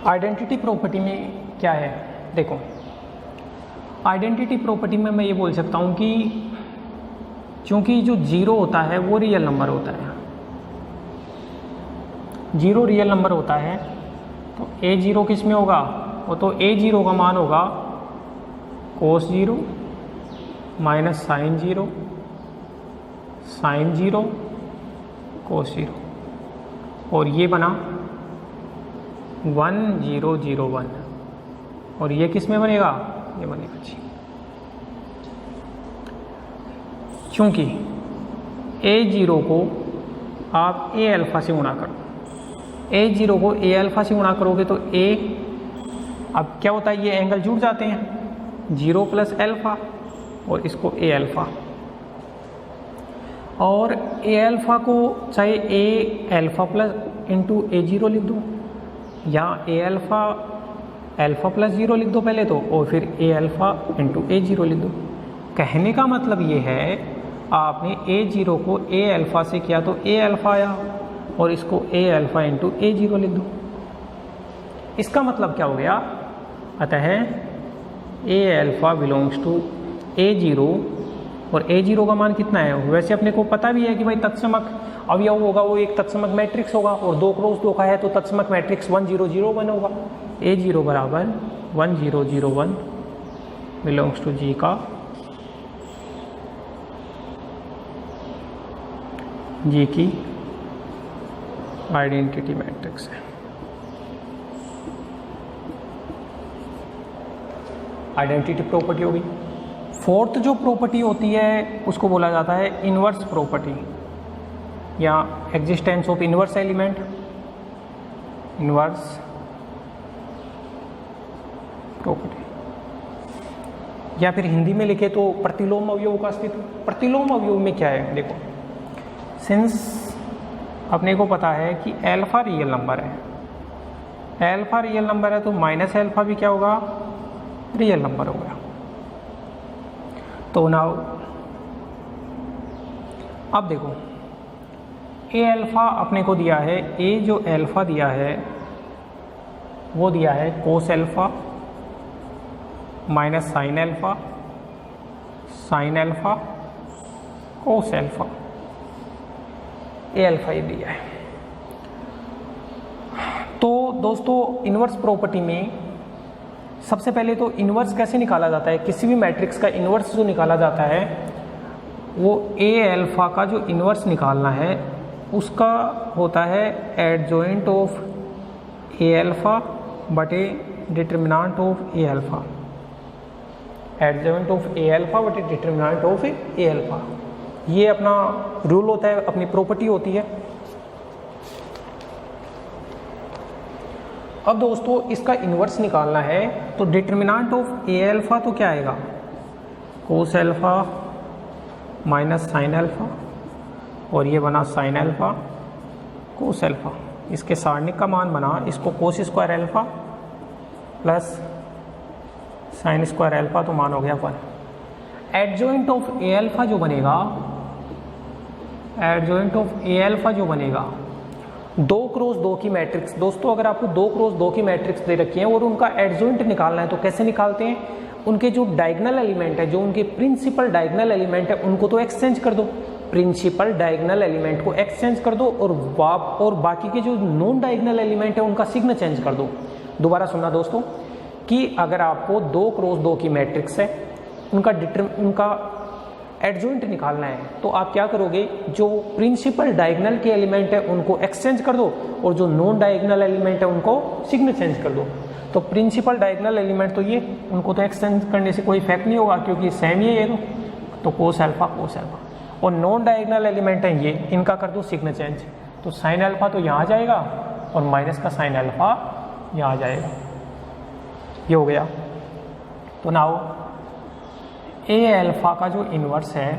आइडेंटिटी प्रॉपर्टी में क्या है, देखो आइडेंटिटी प्रॉपर्टी में मैं ये बोल सकता हूँ कि चूंकि जो जीरो होता है वो रियल नंबर होता है, जीरो रियल नंबर होता है, तो ए जीरो किस में होगा, वो तो ए जीरो का मान होगा cos zero minus sine zero, sine zero cos zero, और ये बना 1 0 0 1, और ये किस में बनेगा, ये बनेगा जी। क्योंकि ए जीरो को आप ए अल्फा से गुणा करो, ए जीरो को ए अल्फा से गुणा करोगे तो ए, अब क्या होता है ये एंगल जुड़ जाते हैं, 0 प्लस अल्फा और इसको ए अल्फा, और ए अल्फा को चाहे ए alpha plus into A zero लिख दो, या ए अल्फा अल्फा प्लस जीरो लिख दो पहले तो, और फिर ए अल्फा इंटू ए जीरो लिख दो। कहने का मतलब ये है आपने ए जीरो को ए अल्फा से किया तो ए अल्फा आया, और इसको A alpha into A zero लिख दो। इसका मतलब क्या हो गया, अतः A alpha belongs to A zero, और ए जीरो का मान कितना है, वैसे अपने को पता भी है कि भाई तत्समक अवयव होगा वो एक तत्समक मैट्रिक्स होगा, और 2 क्रॉस 2 का है तो तत्समक मैट्रिक्स 1 0 0 1 होगा। ए जीरो बराबर 1 0 0 1 बिलोंग्स टू जी का, जी की आइडेंटिटी मैट्रिक्स है। आइडेंटिटी प्रॉपर्टी होगी। फोर्थ जो प्रॉपर्टी होती है उसको बोला जाता है इन्वर्स प्रॉपर्टी, या existence of inverse element, inverse property, या फिर हिंदी में लिखे तो प्रतिलोम अवयव का अस्तित्व। प्रतिलोम अवयव में क्या है, देखो सिंस अपने को पता है कि एल्फा रियल नंबर है, एल्फा रियल नंबर है तो माइनस एल्फा भी क्या होगा, रियल नंबर होगा। तो नाउ अब देखो ए अल्फा अपने को दिया है, ए जो अल्फा दिया है वो दिया है cos alpha minus sine alpha, sine alpha cos alpha, A alpha ये दिया है। तो दोस्तों इन्वर्स प्रॉपर्टी में सबसे पहले तो इन्वर्स कैसे निकाला जाता है, किसी भी मैट्रिक्स का इन्वर्स जो निकाला जाता है वो ए अल्फ़ा का जो इन्वर्स निकालना है उसका होता है एडजॉइंट ऑफ ए अल्फ़ा बटे determinant of A alpha, adjoint of A alpha बटे डिटर्मिनेंट ऑफ ए अल्फ़ा। ये अपना रूल होता है, अपनी प्रॉपर्टी होती है। अब दोस्तों इसका इन्वर्स निकालना है तो डिटर्मिनेंट ऑफ ए अल्फ़ा तो क्या आएगा, cos alpha minus sine alpha, और ये बना साइन अल्फ़ा कोस अल्फ़ा। इसके सारणिक का मान बना, इसको cos square alpha plus sine square alpha, तो मान हो गया 1। एडजॉइंट ऑफ ए अल्फ़ा जो बनेगा, एडजॉइंट ऑफ ए अल्फ़ा जो बनेगा 2 क्रॉस 2 की मैट्रिक्स। दोस्तों अगर आपको 2 क्रॉस 2 की मैट्रिक्स दे रखी है और उनका एडजॉइंट निकालना है तो कैसे निकालते हैं, उनके जो डायगोनल एलिमेंट है, जो उनके प्रिंसिपल डायगोनल एलिमेंट है उनको तो एक्सचेंज कर दो, प्रिंसिपल डायगोनल एलिमेंट को एक्सचेंज कर दो और बाकी के जो नॉन डायगोनल एलिमेंट है उनका सिग्न चेंज कर दो। दोबारा सुनना दोस्तों कि अगर आपको 2 क्रॉस 2 की मैट्रिक्स है, उनका एडजॉइंट निकालना है तो आप क्या करोगे, जो प्रिंसिपल डायगोनल के एलिमेंट है उनको एक्सचेंज कर दो और जो नॉन डायगोनल एलिमेंट है उनको सिग्न चेंज कर दो। तो प्रिंसिपल डायगोनल एलिमेंट तो ये, उनको तो एक्सचेंज करने से कोई इफेक्ट नहीं होगा क्योंकि सेम ही है तो कोस अल्फ़ा कोस अल्फ़ा। और नॉन डायगोनल एलिमेंट है ये, इनका कर दो सिग्न चेंज, तो साइन अल्फ़ा तो यहाँ जाएगा और माइनस का साइन अल्फ़ा यहाँ आ जाएगा। ये हो गया। तो नाउ ए अल्फ़ा का जो इन्वर्स है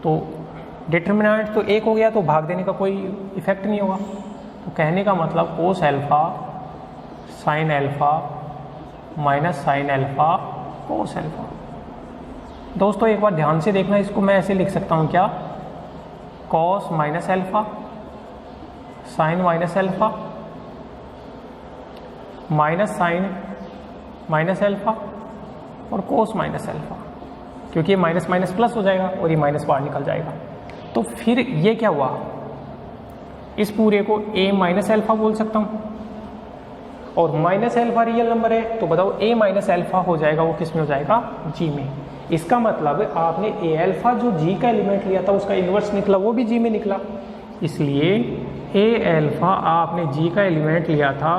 तो डिटर्मिनेंट तो 1 हो गया तो भाग देने का कोई इफेक्ट नहीं होगा। तो कहने का मतलब cos alpha sine alpha minus sine alpha cos alpha. दोस्तों एक बार ध्यान से देखना, इसको मैं ऐसे लिख सकता हूँ क्या, cos minus alpha sine minus alpha minus sine minus alpha और कोस माइनस अल्फ़ा, क्योंकि ये माइनस माइनस प्लस हो जाएगा और ये माइनस बाहर निकल जाएगा। तो फिर ये क्या हुआ, इस पूरे को a माइनस अल्फ़ा बोल सकता हूँ और माइनस अल्फ़ा रियल नंबर है तो बताओ a माइनस अल्फ़ा हो जाएगा वो किस में हो जाएगा, g में। इसका मतलब आपने a अल्फ़ा जो g का एलिमेंट लिया था उसका इन्वर्स निकला, वो भी g में निकला। इसलिए a अल्फ़ा आपने g का एलिमेंट लिया था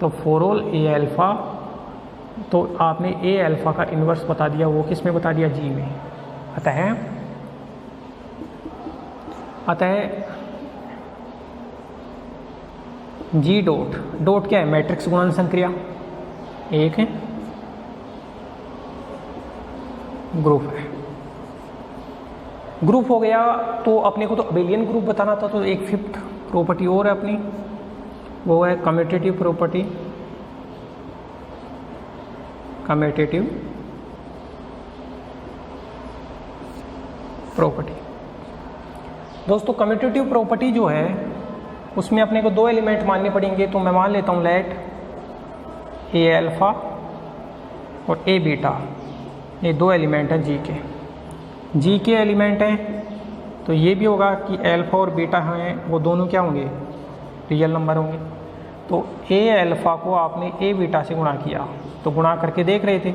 तो फॉर ऑल a अल्फ़ा, तो आपने a अल्फ़ा का इन्वर्स बता दिया, वो किस में बता दिया, g में। अतः जी डॉट, डॉट क्या है, मैट्रिक्स गुणन संक्रिया, एक है ग्रुप है। ग्रुप हो गया तो अपने को तो अबेलियन ग्रुप बताना था, तो एक 5th प्रॉपर्टी और है अपनी, वो है कम्यूटेटिव प्रॉपर्टी। कम्यूटेटिव प्रॉपर्टी दोस्तों, कम्यूटेटिव प्रॉपर्टी जो है उसमें अपने को 2 एलिमेंट मानने पड़ेंगे। तो मैं मान लेता हूँ लेट ए अल्फ़ा और ए बीटा, ये 2 एलिमेंट हैं जी के एलिमेंट हैं। तो ये भी होगा कि अल्फ़ा और बीटा हैं वो दोनों क्या होंगे, रियल नंबर होंगे। तो ए अल्फ़ा को आपने ए बीटा से गुणा किया, तो गुणा करके देख रहे थे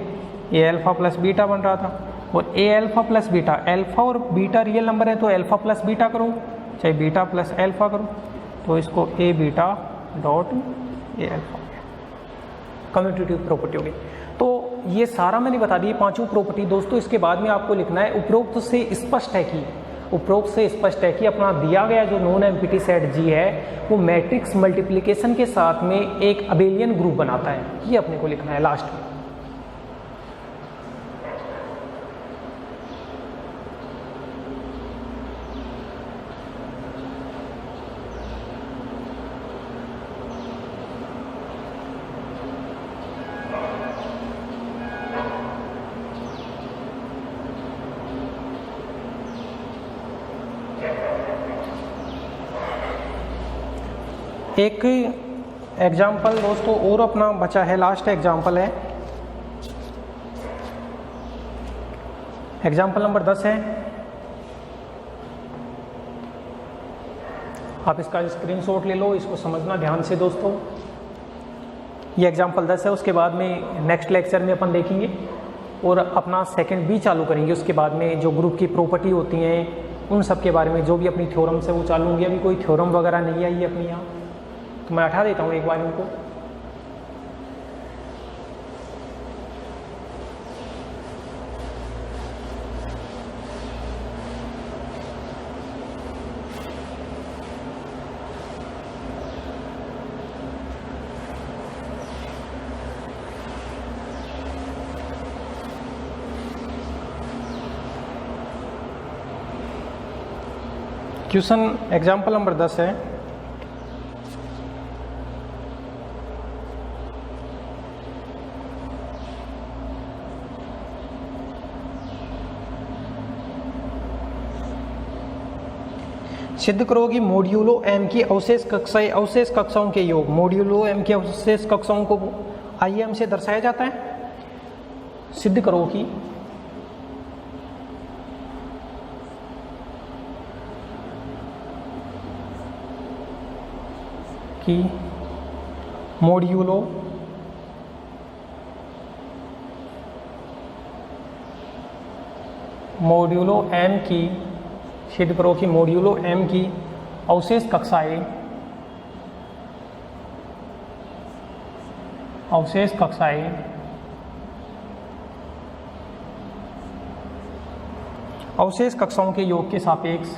ए अल्फ़ा प्लस बीटा बन रहा था, और ए अल्फ़ा प्लस बीटा, अल्फ़ा और बीटा रियल नंबर है तो अल्फ़ा प्लस बीटा करो, चाहे बीटा प्लस अल्फ़ा करो, तो इसको A beta dot A alpha commutative property होगी। तो ये सारा मैंने बता दिया 5 प्रॉपर्टी दोस्तों। इसके बाद में आपको लिखना है, उपरोक्त से स्पष्ट है कि अपना दिया गया जो नॉन एम्प्टी सेट जी है वो मैट्रिक्स मल्टीप्लिकेशन के साथ में एक अबेलियन ग्रुप बनाता है, ये अपने को लिखना है लास्ट में। एक एग्जाम्पल दोस्तों और अपना बचा है, लास्ट एग्जाम्पल है, एग्जाम्पल नंबर 10 है। आप इसका स्क्रीनशॉट ले लो, इसको समझना ध्यान से दोस्तों। ये एग्जाम्पल 10 है। उसके बाद में नेक्स्ट लेक्चर में अपन देखेंगे और अपना सेकंड भी चालू करेंगे। उसके बाद में जो ग्रुप की प्रॉपर्टी होती हैं उन सब के बारे में जो भी अपनी थ्योरम्स है वो चालू होंगी। अभी कोई थ्योरम वगैरह नहीं आई है अपनी यहाँ, तो मैं हटा देता हूँ एक बार इनको। क्वेश्चन एग्जाम्पल नंबर 10 है। सिद्ध करो कि मॉड्यूलो एम की अवशेष कक्षाओं के योग, मॉड्यूलो एम की अवशेष कक्षाओं को IM से दर्शाया जाता है। सिद्ध करो कि मॉड्यूलो एम की, सिद्ध करो कि मॉड्यूलो एम की अवशेष कक्षाएं अवशेष कक्षाओं के योग के सापेक्ष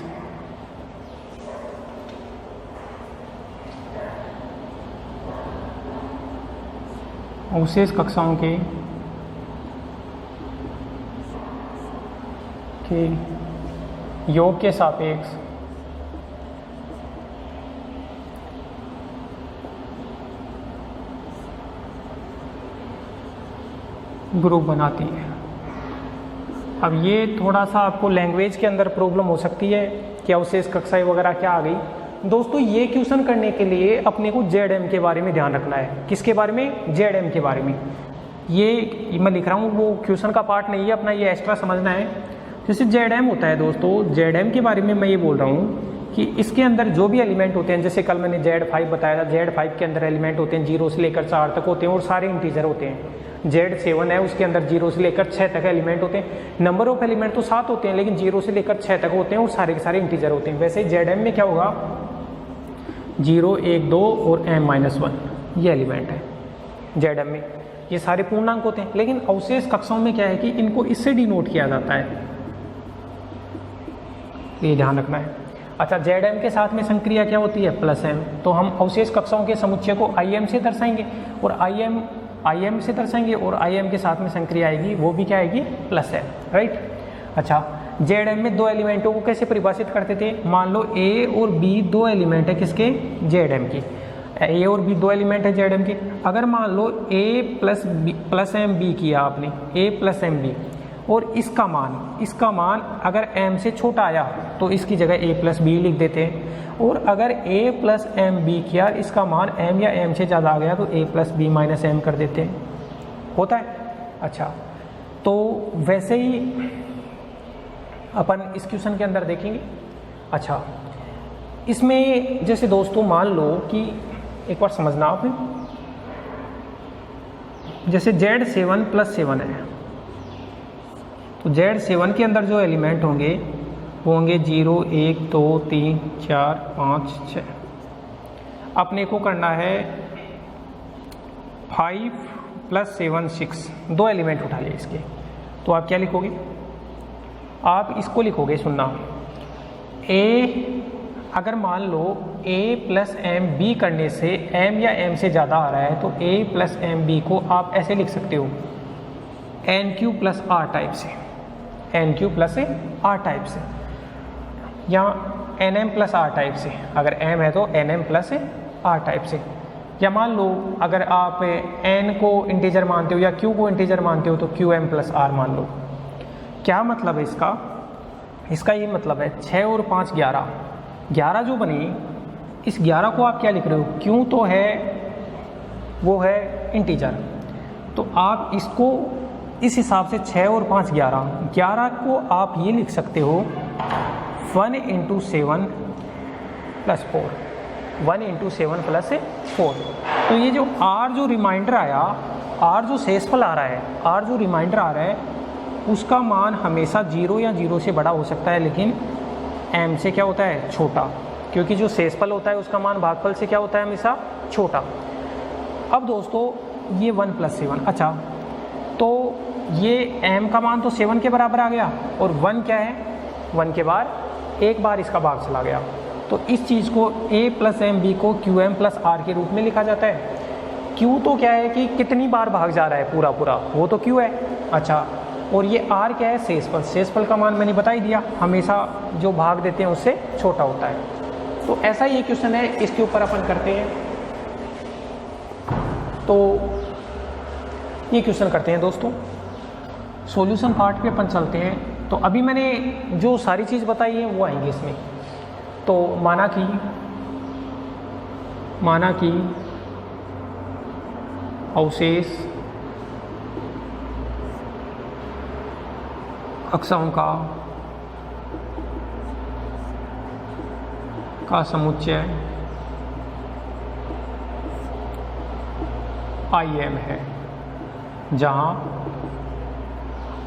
अवशेष कक्षाओं के योग के सापेक्ष ग्रुप बनाती है। अब ये थोड़ा सा आपको लैंग्वेज के अंदर प्रॉब्लम हो सकती है कि अवशेष कक्षाएं वगैरह क्या आ गई। दोस्तों ये क्वेश्चन करने के लिए अपने को ZM के बारे में ध्यान रखना है। किसके बारे में? ZM के बारे में। ये मैं लिख रहा हूँ, वो क्वेश्चन का पार्ट नहीं है अपना, ये एक्स्ट्रा समझना है। जैसे ZM होता है दोस्तों, ZM के बारे में मैं ये बोल रहा हूँ कि इसके अंदर जो भी एलिमेंट होते हैं, जैसे कल मैंने Z5 बताया था, Z5 के अंदर एलिमेंट होते हैं 0 से लेकर 4 तक होते हैं और सारे इंटीजर होते हैं। Z7 है, उसके अंदर 0 से लेकर 6 तक एलिमेंट होते हैं। नंबर ऑफ एलिमेंट तो 7 होते हैं लेकिन 0 से लेकर 6 तक होते हैं और सारे के सारे इंटीजर होते हैं। वैसे ZM में क्या होगा, 0, 1, 2 और m-1 ये एलिमेंट है ZM में। ये सारे पूर्णांक होते हैं। लेकिन अवशेष कक्षाओं में क्या है कि इनको इससे डिनोट किया जाता है, ये ध्यान रखना है। अच्छा, ZM के साथ में संक्रिया क्या होती है? +m। तो हम अवशेष कक्षाओं के समुच्चय को IM से दर्शाएंगे और IM से दर्शाएंगे और IM के साथ में संक्रिया आएगी, वो भी क्या आएगी? +m, right. अच्छा, ZM में दो एलिमेंटों को कैसे परिभाषित करते थे? मान लो A और B दो एलिमेंट है किसके? ZM की। A और B दो एलिमेंट है ZM के। अगर मान लो A प्लस M B किया आपने, A प्लस M B, और इसका मान अगर M से छोटा आया तो इसकी जगह A प्लस B लिख देते हैं, और अगर A प्लस M B किया, इसका मान M या M से ज़्यादा आ गया तो A plus B minus M कर देते हैं। होता है। अच्छा, तो वैसे ही अपन इस क्वेश्चन के अंदर देखेंगे। अच्छा, इसमें जैसे दोस्तों मान लो कि एक बार समझना आप, जैसे Z7 + 7 है, तो Z7 के अंदर जो एलिमेंट होंगे वो होंगे 0, 1, 2, 3, 4, 5, 6। अपने को करना है 5 + 7 6, दो एलिमेंट उठा लिए इसके। तो आप क्या लिखोगे? आप इसको लिखोगे, सुनना, A, अगर मान लो A + M B करने से M या M से ज़्यादा आ रहा है तो A + M B को आप ऐसे लिख सकते हो NQ + R टाइप से, NQ + R टाइप से, या NM + R टाइप से। अगर M है तो NM + R टाइप से। या मान लो अगर आप N को इंटीजर मानते हो या Q को इंटीजर मानते हो तो QM + R मान लो। क्या मतलब है इसका? इसका ये मतलब है 6 और 5 11, 11 जो बनी, इस 11 को आप क्या लिख रहे हो? क्यों तो है, वो है इंटीजर, तो आप इसको इस हिसाब से 6 और 5 11, 11 को आप ये लिख सकते हो 1 × 7 + 4, 1 × 7 + 4। तो ये जो आर जो रिमाइंडर आया, आर जो शेषफल आ रहा है, आर जो रिमाइंडर आ रहा है, उसका मान हमेशा 0 या 0 से बड़ा हो सकता है, लेकिन m से क्या होता है, छोटा, क्योंकि जो शेषफल होता है उसका मान भागफल से क्या होता है, हमेशा छोटा। अब दोस्तों ये 1 + 7, अच्छा तो ये m का मान तो 7 के बराबर आ गया, और 1 क्या है, 1 के बाद एक बार इसका भाग चला गया, तो इस चीज़ को a + mb को qm + r के रूप में लिखा जाता है। q तो क्या है कि कितनी बार भाग जा रहा है पूरा पूरा, वो तो q है, अच्छा, और ये r क्या है, शेषफल, शेषफल का मान मैंने बता ही दिया, हमेशा जो भाग देते हैं उससे छोटा होता है। तो ऐसा ही क्वेश्चन है, इसके ऊपर अपन करते हैं। तो ये क्वेश्चन करते हैं दोस्तों, सॉल्यूशन पार्ट पे अपन चलते हैं। तो अभी मैंने जो सारी चीज़ बताई है वो आएंगी इसमें। तो माना कि अवशेष कक्षाओं का समुच्चय IM है, जहाँ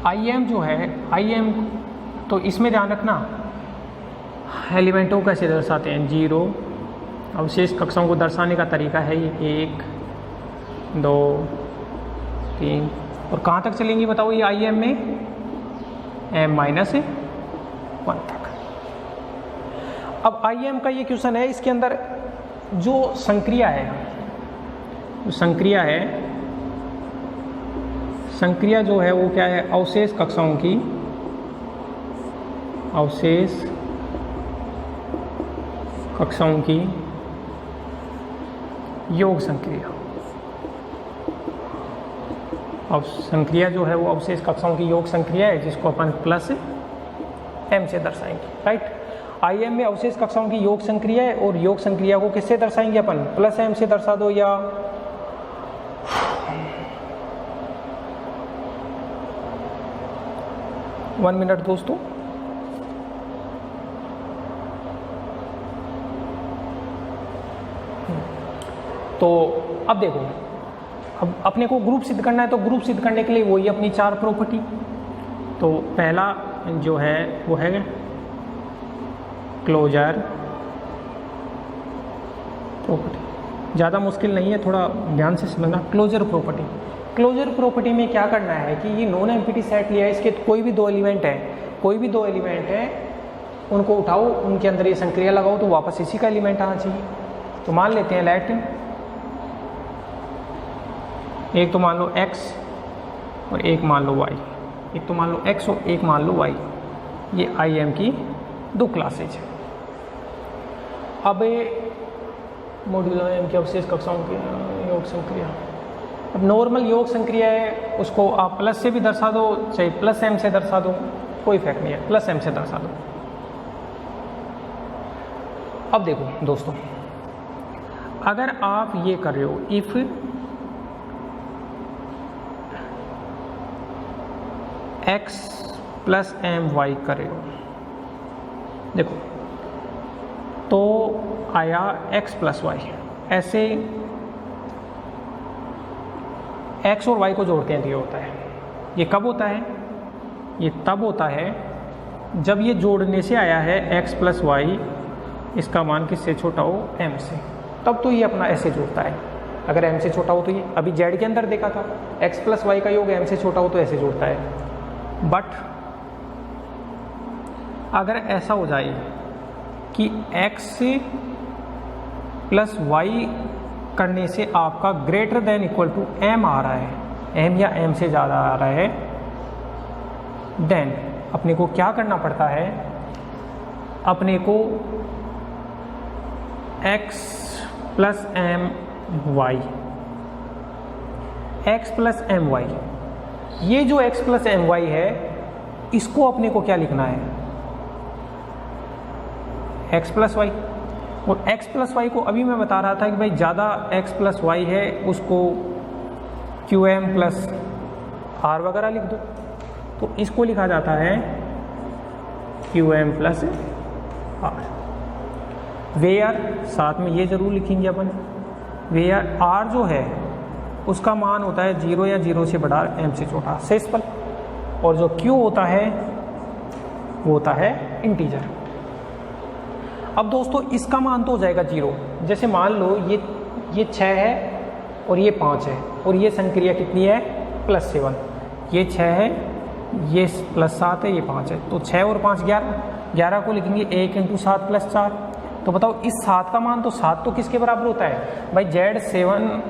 IM जो है, IM तो इसमें ध्यान रखना एलिमेंटों कैसे दर्शाते हैं, 0, अवशेष कक्षाओं को दर्शाने का तरीका है ये 1 2 3, और कहाँ तक चलेंगी बताओ ये IM में, m-1 तक। अब IM का ये क्वेश्चन है, इसके अंदर जो संक्रिया है, संक्रिया जो है वो क्या है, अवशेष कक्षाओं की, अवशेष कक्षाओं की योग संक्रिया। अब संक्रिया जो है वो अवशेष कक्षाओं की योग संक्रिया है, जिसको अपन +m से दर्शाएंगे, राइट। IM में अवशेष कक्षाओं की योग संक्रिया है, और योग संक्रिया को किससे दर्शाएंगे अपन, +m से दर्शा दो, या वन मिनट दोस्तों। तो अब देखो, अब अपने को ग्रुप सिद्ध करना है, तो ग्रुप सिद्ध करने के लिए वही अपनी 4 प्रॉपर्टी। तो पहला जो है वो है क्लोजर प्रॉपर्टी, ज़्यादा मुश्किल नहीं है, थोड़ा ध्यान से समझना। क्लोजर प्रॉपर्टी, क्लोजर प्रॉपर्टी में क्या करना है कि ये नॉन एम्प्टी सेट लिया है, इसके कोई भी 2 एलिमेंट है, कोई भी 2 एलिमेंट है, उनको उठाओ, उनके अंदर ये संक्रिया लगाओ, तो वापस इसी का एलिमेंट आना चाहिए। तो मान लेते हैं लेट, एक तो मान लो x और एक मान लो y, एक तो मान लो x और एक मान लो y, ये IM की 2 क्लासेज है। अब मॉड्यूलो M की अवशेष कक्षाओं की योग संक्रिया, अब नॉर्मल योग संक्रिया है, उसको आप प्लस से भी दर्शा दो, चाहे +m से दर्शा दो, कोई फर्क नहीं है, +m से दर्शा दो। अब देखो दोस्तों, अगर आप ये कर रहे हो, इफ x + my कर रहे हो, देखो तो आया x + y, ऐसे x और y को जोड़ते हैं तो ये होता है। ये कब होता है, ये तब होता है जब ये जोड़ने से आया है x + y, इसका मान किससे छोटा हो, m से, तब तो ये अपना ऐसे जुड़ता है। अगर m से छोटा हो तो ये, अभी z के अंदर देखा था, x + y का योग m से छोटा हो तो ऐसे जुड़ता है। बट अगर ऐसा हो जाए कि x + y करने से आपका > m आ रहा है, m या m से ज़्यादा आ रहा है, देन अपने को क्या करना पड़ता है, अपने को x + my, x + my, ये जो x + my है, इसको अपने को क्या लिखना है, x + y। और x + y को अभी मैं बता रहा था कि भाई ज़्यादा x + y है, उसको qm + r वगैरह लिख दो, तो इसको लिखा जाता है qm + r। वेयर साथ में ये ज़रूर लिखेंगे अपन, वेयर आर जो है उसका मान होता है 0 या 0 से बड़ा m से छोटा सेसिबल, और जो q होता है वो होता है इंटीजर। अब दोस्तों इसका मान तो हो जाएगा 0। जैसे मान लो ये 6 है और ये 5 है, और ये संक्रिया कितनी है +7, ये 6 है, ये +7 है, ये 5 है, तो 6 और 5 11 को लिखेंगे 1 × 7 + 4। तो बताओ इस 7 का मान, तो 7 तो किसके बराबर होता है भाई, Z7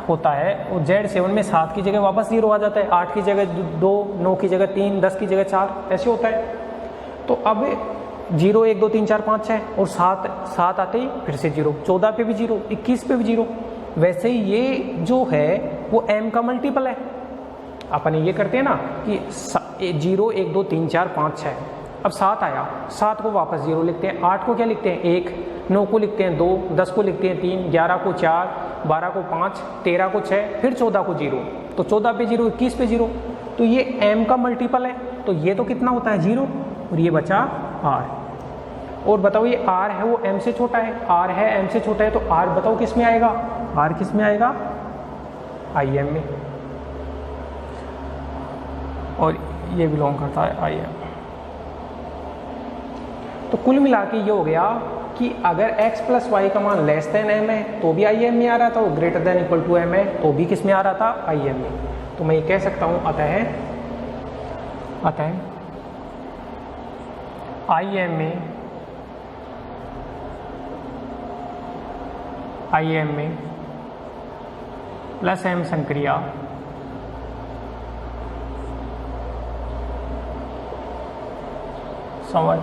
होता है, और Z7 में 7 की जगह वापस 0 आ जाता है, 8 की जगह 2, 9 की जगह 3, 10 की जगह 4, ऐसे होता है। तो अब 0 1 2 3 4 5 6 और 7 आते ही फिर से 0, 14 पे भी 0, 21 पे भी 0। वैसे ही ये जो है वो m का मल्टीपल है। अपन ये करते हैं ना कि 0 1 2 3 4 5 6, अब 7 आया, 7 को वापस 0 लिखते हैं, 8 को क्या लिखते हैं 1, 9 को लिखते हैं 2, 10 को लिखते हैं 3, 11 को 4, 12 को 5, 13 को 6, फिर 14 को 0, तो 14 पे 0, 21 पे 0, तो ये m का मल्टीपल है। तो ये तो कितना होता है 0, और ये बचा r। और बताओ ये r है वो m से छोटा है, r है m से छोटा है, तो r बताओ किस में आएगा, r किस में आएगा im में, और ये बिलोंग करता है im। तो कुल मिला के ये हो गया कि अगर x + y का मान <m है तो भी im में आ रहा था, और > m है तो भी किस में आ रहा था im में। तो मैं ये कह सकता हूँ अतः im में +m संक्रिया समझ।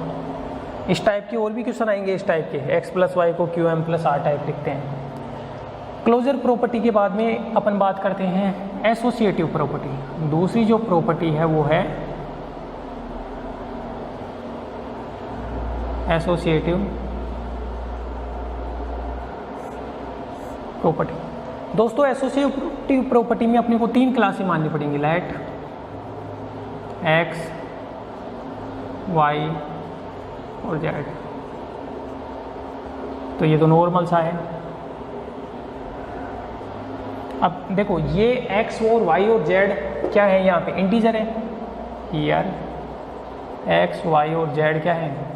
इस टाइप के और भी क्वेश्चन आएंगे, इस टाइप के x + y को qm + r टाइप लिखते हैं। क्लोजर प्रॉपर्टी के बाद में अपन बात करते हैं एसोसिएटिव प्रॉपर्टी। दूसरी जो प्रॉपर्टी है वो है एसोसिएटिव प्रॉपर्टी। दोस्तों एसोसिएटिव प्रॉपर्टी में अपने को 3 क्लासें माननी पड़ेंगी, लेट x y और z। तो ये तो नॉर्मल सा है। अब देखो ये x और y और z क्या है, यहाँ पे इंटीजर है, हियर x y और z क्या है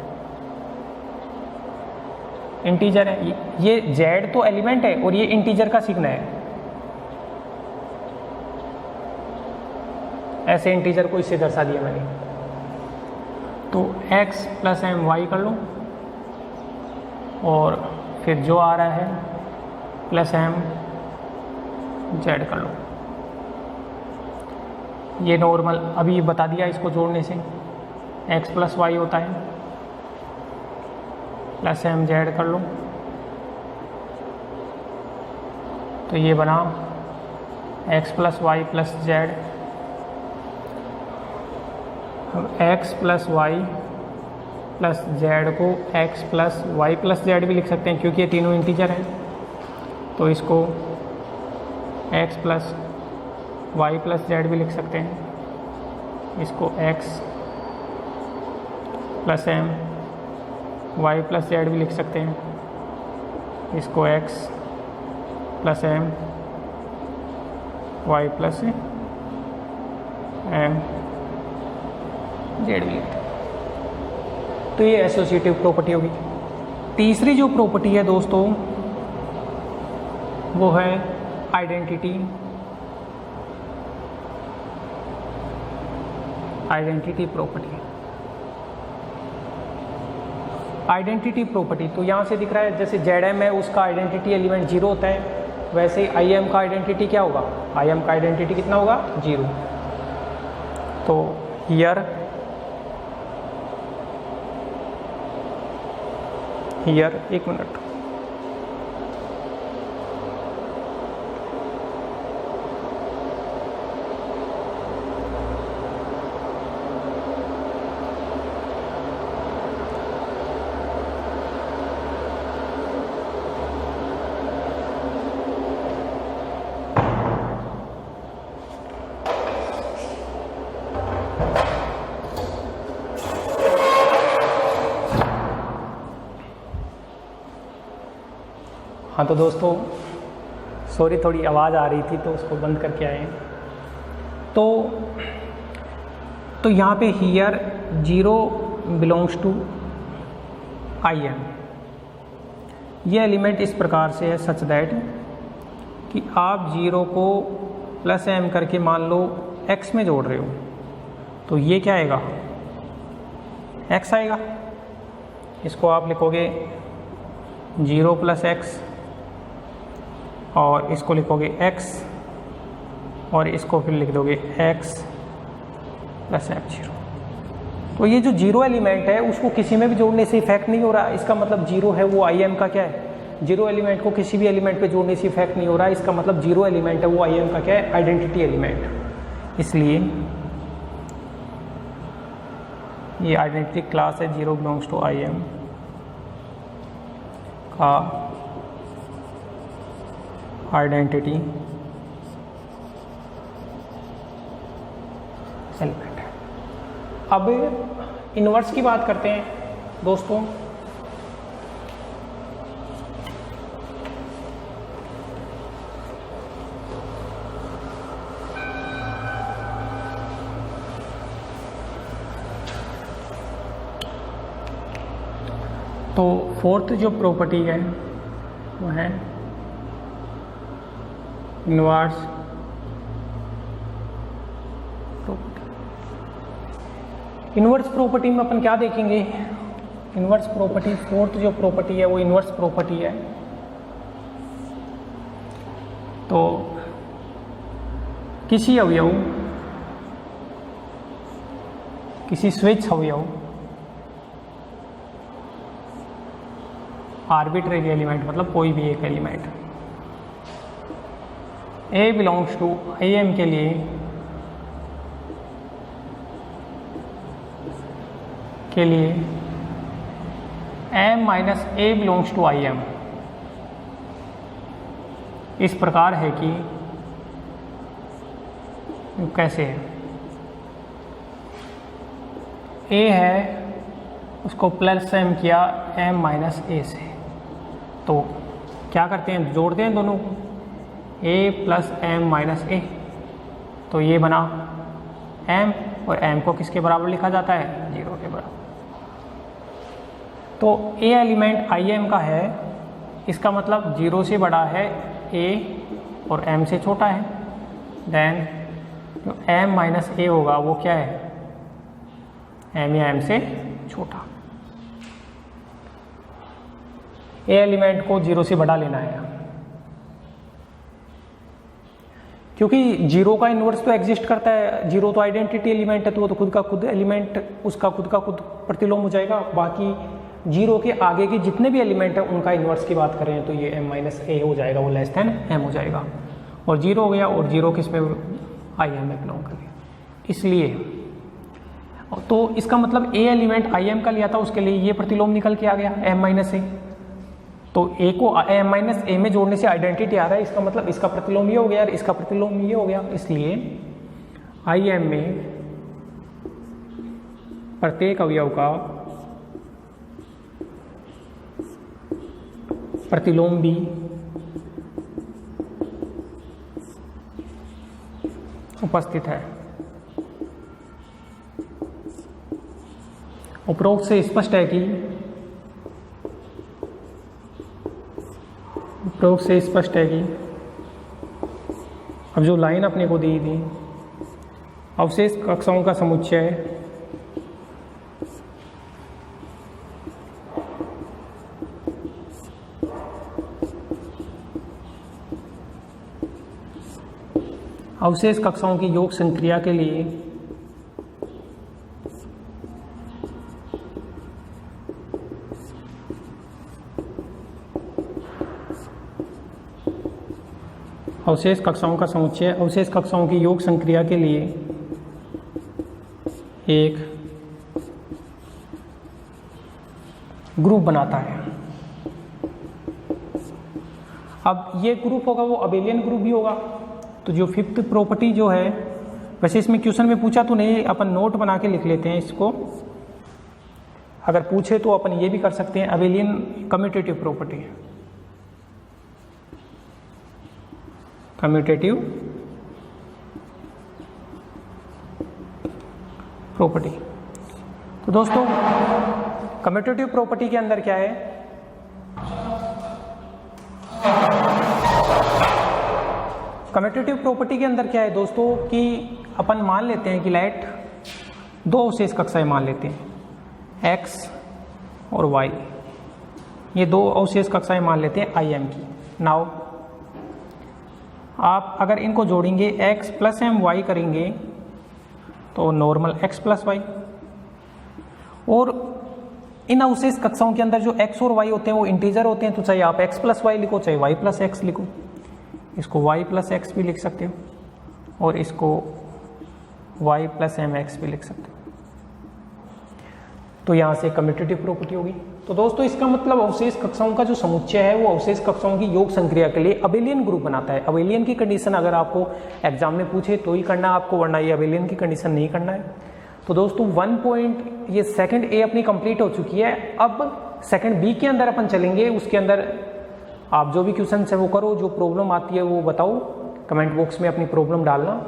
इंटीजर है। ये z तो एलिमेंट है और ये इंटीजर का सिग्न है, ऐसे इंटीजर को इससे दर्शा दिया मैंने। तो x + m y कर लो, और फिर जो आ रहा है +m z कर लो। ये नॉर्मल अभी बता दिया, इसको जोड़ने से x + y होता है +m z कर लो, तो ये बना x + y + z। हम x + y + z को x + y + z भी लिख सकते हैं, क्योंकि ये तीनों इंटीजर हैं। तो इसको x + y + z भी लिख सकते हैं, इसको x + m y + z भी लिख सकते हैं, इसको x + m y + m z भी लिखते हैं। तो ये एसोसिएटिव प्रॉपर्टी होगी। तीसरी जो प्रॉपर्टी है दोस्तों वो है आइडेंटिटी प्रॉपर्टी। आइडेंटिटी प्रॉपर्टी तो यहाँ से दिख रहा है, जैसे Zm है उसका आइडेंटिटी एलिमेंट 0 होता है, वैसे ही Im का आइडेंटिटी क्या होगा, Im का आइडेंटिटी कितना होगा 0। तो हियर एक मिनट, हाँ तो दोस्तों सॉरी थोड़ी आवाज़ आ रही थी तो उसको बंद करके आए। तो यहाँ पे हियर 0 बिलोंग्स टू IM। ये एलिमेंट इस प्रकार से है सच दैट कि आप 0 को प्लस m करके मान लो x में जोड़ रहे हो, तो ये क्या आएगा, x आएगा। इसको आप लिखोगे 0 + x और इसको लिखोगे x और इसको फिर लिख दोगे x + f0। तो ये जो 0 एलिमेंट है उसको किसी में भी जोड़ने से इफेक्ट नहीं हो रहा। इसका मतलब 0 है वो IM का क्या है, 0 एलिमेंट को किसी भी एलिमेंट पे जोड़ने से इफेक्ट नहीं हो रहा। इसका मतलब 0 एलिमेंट है वो IM का क्या है, आइडेंटिटी एलिमेंट। इसलिए ये आइडेंटिटी क्लास है 0 बिलोंग्स टू IM का आइडेंटिटी एलिमेंट है। अब इनवर्स की बात करते हैं दोस्तों। तो फोर्थ जो प्रॉपर्टी है वो है इनवर्स प्रॉपर्टी। इनवर्स प्रॉपर्टी में अपन क्या देखेंगे, इनवर्स प्रॉपर्टी फोर्थ जो प्रॉपर्टी है वो इनवर्स प्रॉपर्टी है। तो किसी अवयव, किसी स्विच अवयव आर्बिट्रेरी एलिमेंट मतलब कोई भी एक element A belongs to IM के लिए M - A belongs to IM इस प्रकार है कि कैसे है, A है उसको प्लस M किया M - A से, तो क्या करते हैं, जोड़ते हैं दोनों को, A + M - A, तो ये बना M और M को किसके बराबर लिखा जाता है, 0 के बराबर। तो A एलिमेंट IM का है, इसका मतलब 0 से बड़ा है A और M से छोटा है। देन जो M - A होगा वो क्या है, M या M से छोटा। A एलिमेंट को 0 से बड़ा लेना है, क्योंकि 0 का इन्वर्स तो एग्जिस्ट करता है। 0 तो आइडेंटिटी एलिमेंट है, तो वो तो खुद का खुद एलिमेंट उसका खुद का खुद प्रतिलोम हो जाएगा। बाकी 0 के आगे के जितने भी एलिमेंट हैं उनका इन्वर्स की बात करें तो ये M - A हो जाएगा, वो लेस देन M हो जाएगा। और 0 हो गया, और 0 किस में, IM में बिलोंग करेगा। इसलिए तो इसका मतलब A एलिमेंट IM का लिया था, उसके लिए ये प्रतिलोम निकल के आ गया M - A। तो A को M - A में जोड़ने से आइडेंटिटी आ रहा है, इसका मतलब इसका प्रतिलोम ये हो गया और इसका प्रतिलोम ये हो गया। इसलिए IM में प्रत्येक अवयव का प्रतिलोम भी उपस्थित है। उपरोक्त से स्पष्ट है कि अब जो लाइन अपने को दी थी, अवशेष कक्षाओं का समुच्चय अवशेष कक्षाओं की योग संक्रिया के लिए अवशेष कक्षाओं का समुच्चय अवशेष कक्षाओं की योग संक्रिया के लिए एक ग्रुप बनाता है। अब ये ग्रुप होगा वो अबेलियन ग्रुप भी होगा। तो जो फिफ्थ प्रॉपर्टी जो है, वैसे इसमें क्वेश्चन में पूछा तो नहीं, अपन नोट बना के लिख लेते हैं इसको। अगर पूछे तो अपन ये भी कर सकते हैं, abelian commutative property. Commutative property. तो दोस्तों कम्यूटेटिव प्रॉपर्टी के अंदर क्या है, कम्यूटेटिव प्रॉपर्टी के अंदर क्या है दोस्तों कि अपन मान लेते हैं कि लेट दो अवशेष कक्षाएं मान लेते हैं x और y, ये दो अवशेष कक्षाएं मान लेते हैं im की। नाउ आप अगर इनको जोड़ेंगे x प्लस एम वाई करेंगे तो नॉर्मल x प्लस वाई, और इन अवशेष कक्षाओं के अंदर जो x और y होते हैं वो इंटीजर होते हैं, तो चाहे आप x प्लस वाई लिखो चाहे y प्लस एक्स लिखो, इसको y प्लस एक्स भी लिख सकते हो और इसको y प्लस एम एक्स भी लिख सकते हो। तो यहाँ से कम्यूटेटिव प्रॉपर्टी होगी। तो दोस्तों इसका मतलब अवशेष कक्षाओं का जो समुच्चय है वो अवशेष कक्षाओं की योग संक्रिया के लिए अबेलियन ग्रुप बनाता है। अबेलियन की कंडीशन अगर आपको एग्जाम में पूछे तो ही करना है आपको, वरना ये अबेलियन की कंडीशन नहीं करना है। तो दोस्तों 1 पॉइंट ये सेकंड ए अपनी कंप्लीट हो चुकी है। अब सेकंड बी के अंदर अपन चलेंगे, उसके अंदर आप जो भी क्वेश्चन है वो करो, जो प्रॉब्लम आती है वो बताओ, कमेंट बॉक्स में अपनी प्रॉब्लम डालना।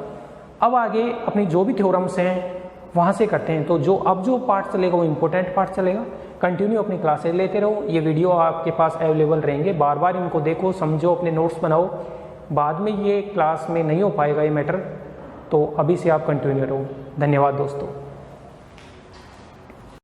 अब आगे अपनी जो भी थ्योरम्स हैं वहाँ से करते हैं। तो अब जो पार्ट चलेगा वो इम्पोर्टेंट पार्ट चलेगा। कंटिन्यू अपनी क्लासेस लेते रहो, ये वीडियो आपके पास अवेलेबल रहेंगे, बार बार इनको देखो, समझो, अपने नोट्स बनाओ। बाद में ये क्लास में नहीं हो पाएगा ये मैटर, तो अभी से आप कंटिन्यू रहो। धन्यवाद दोस्तों।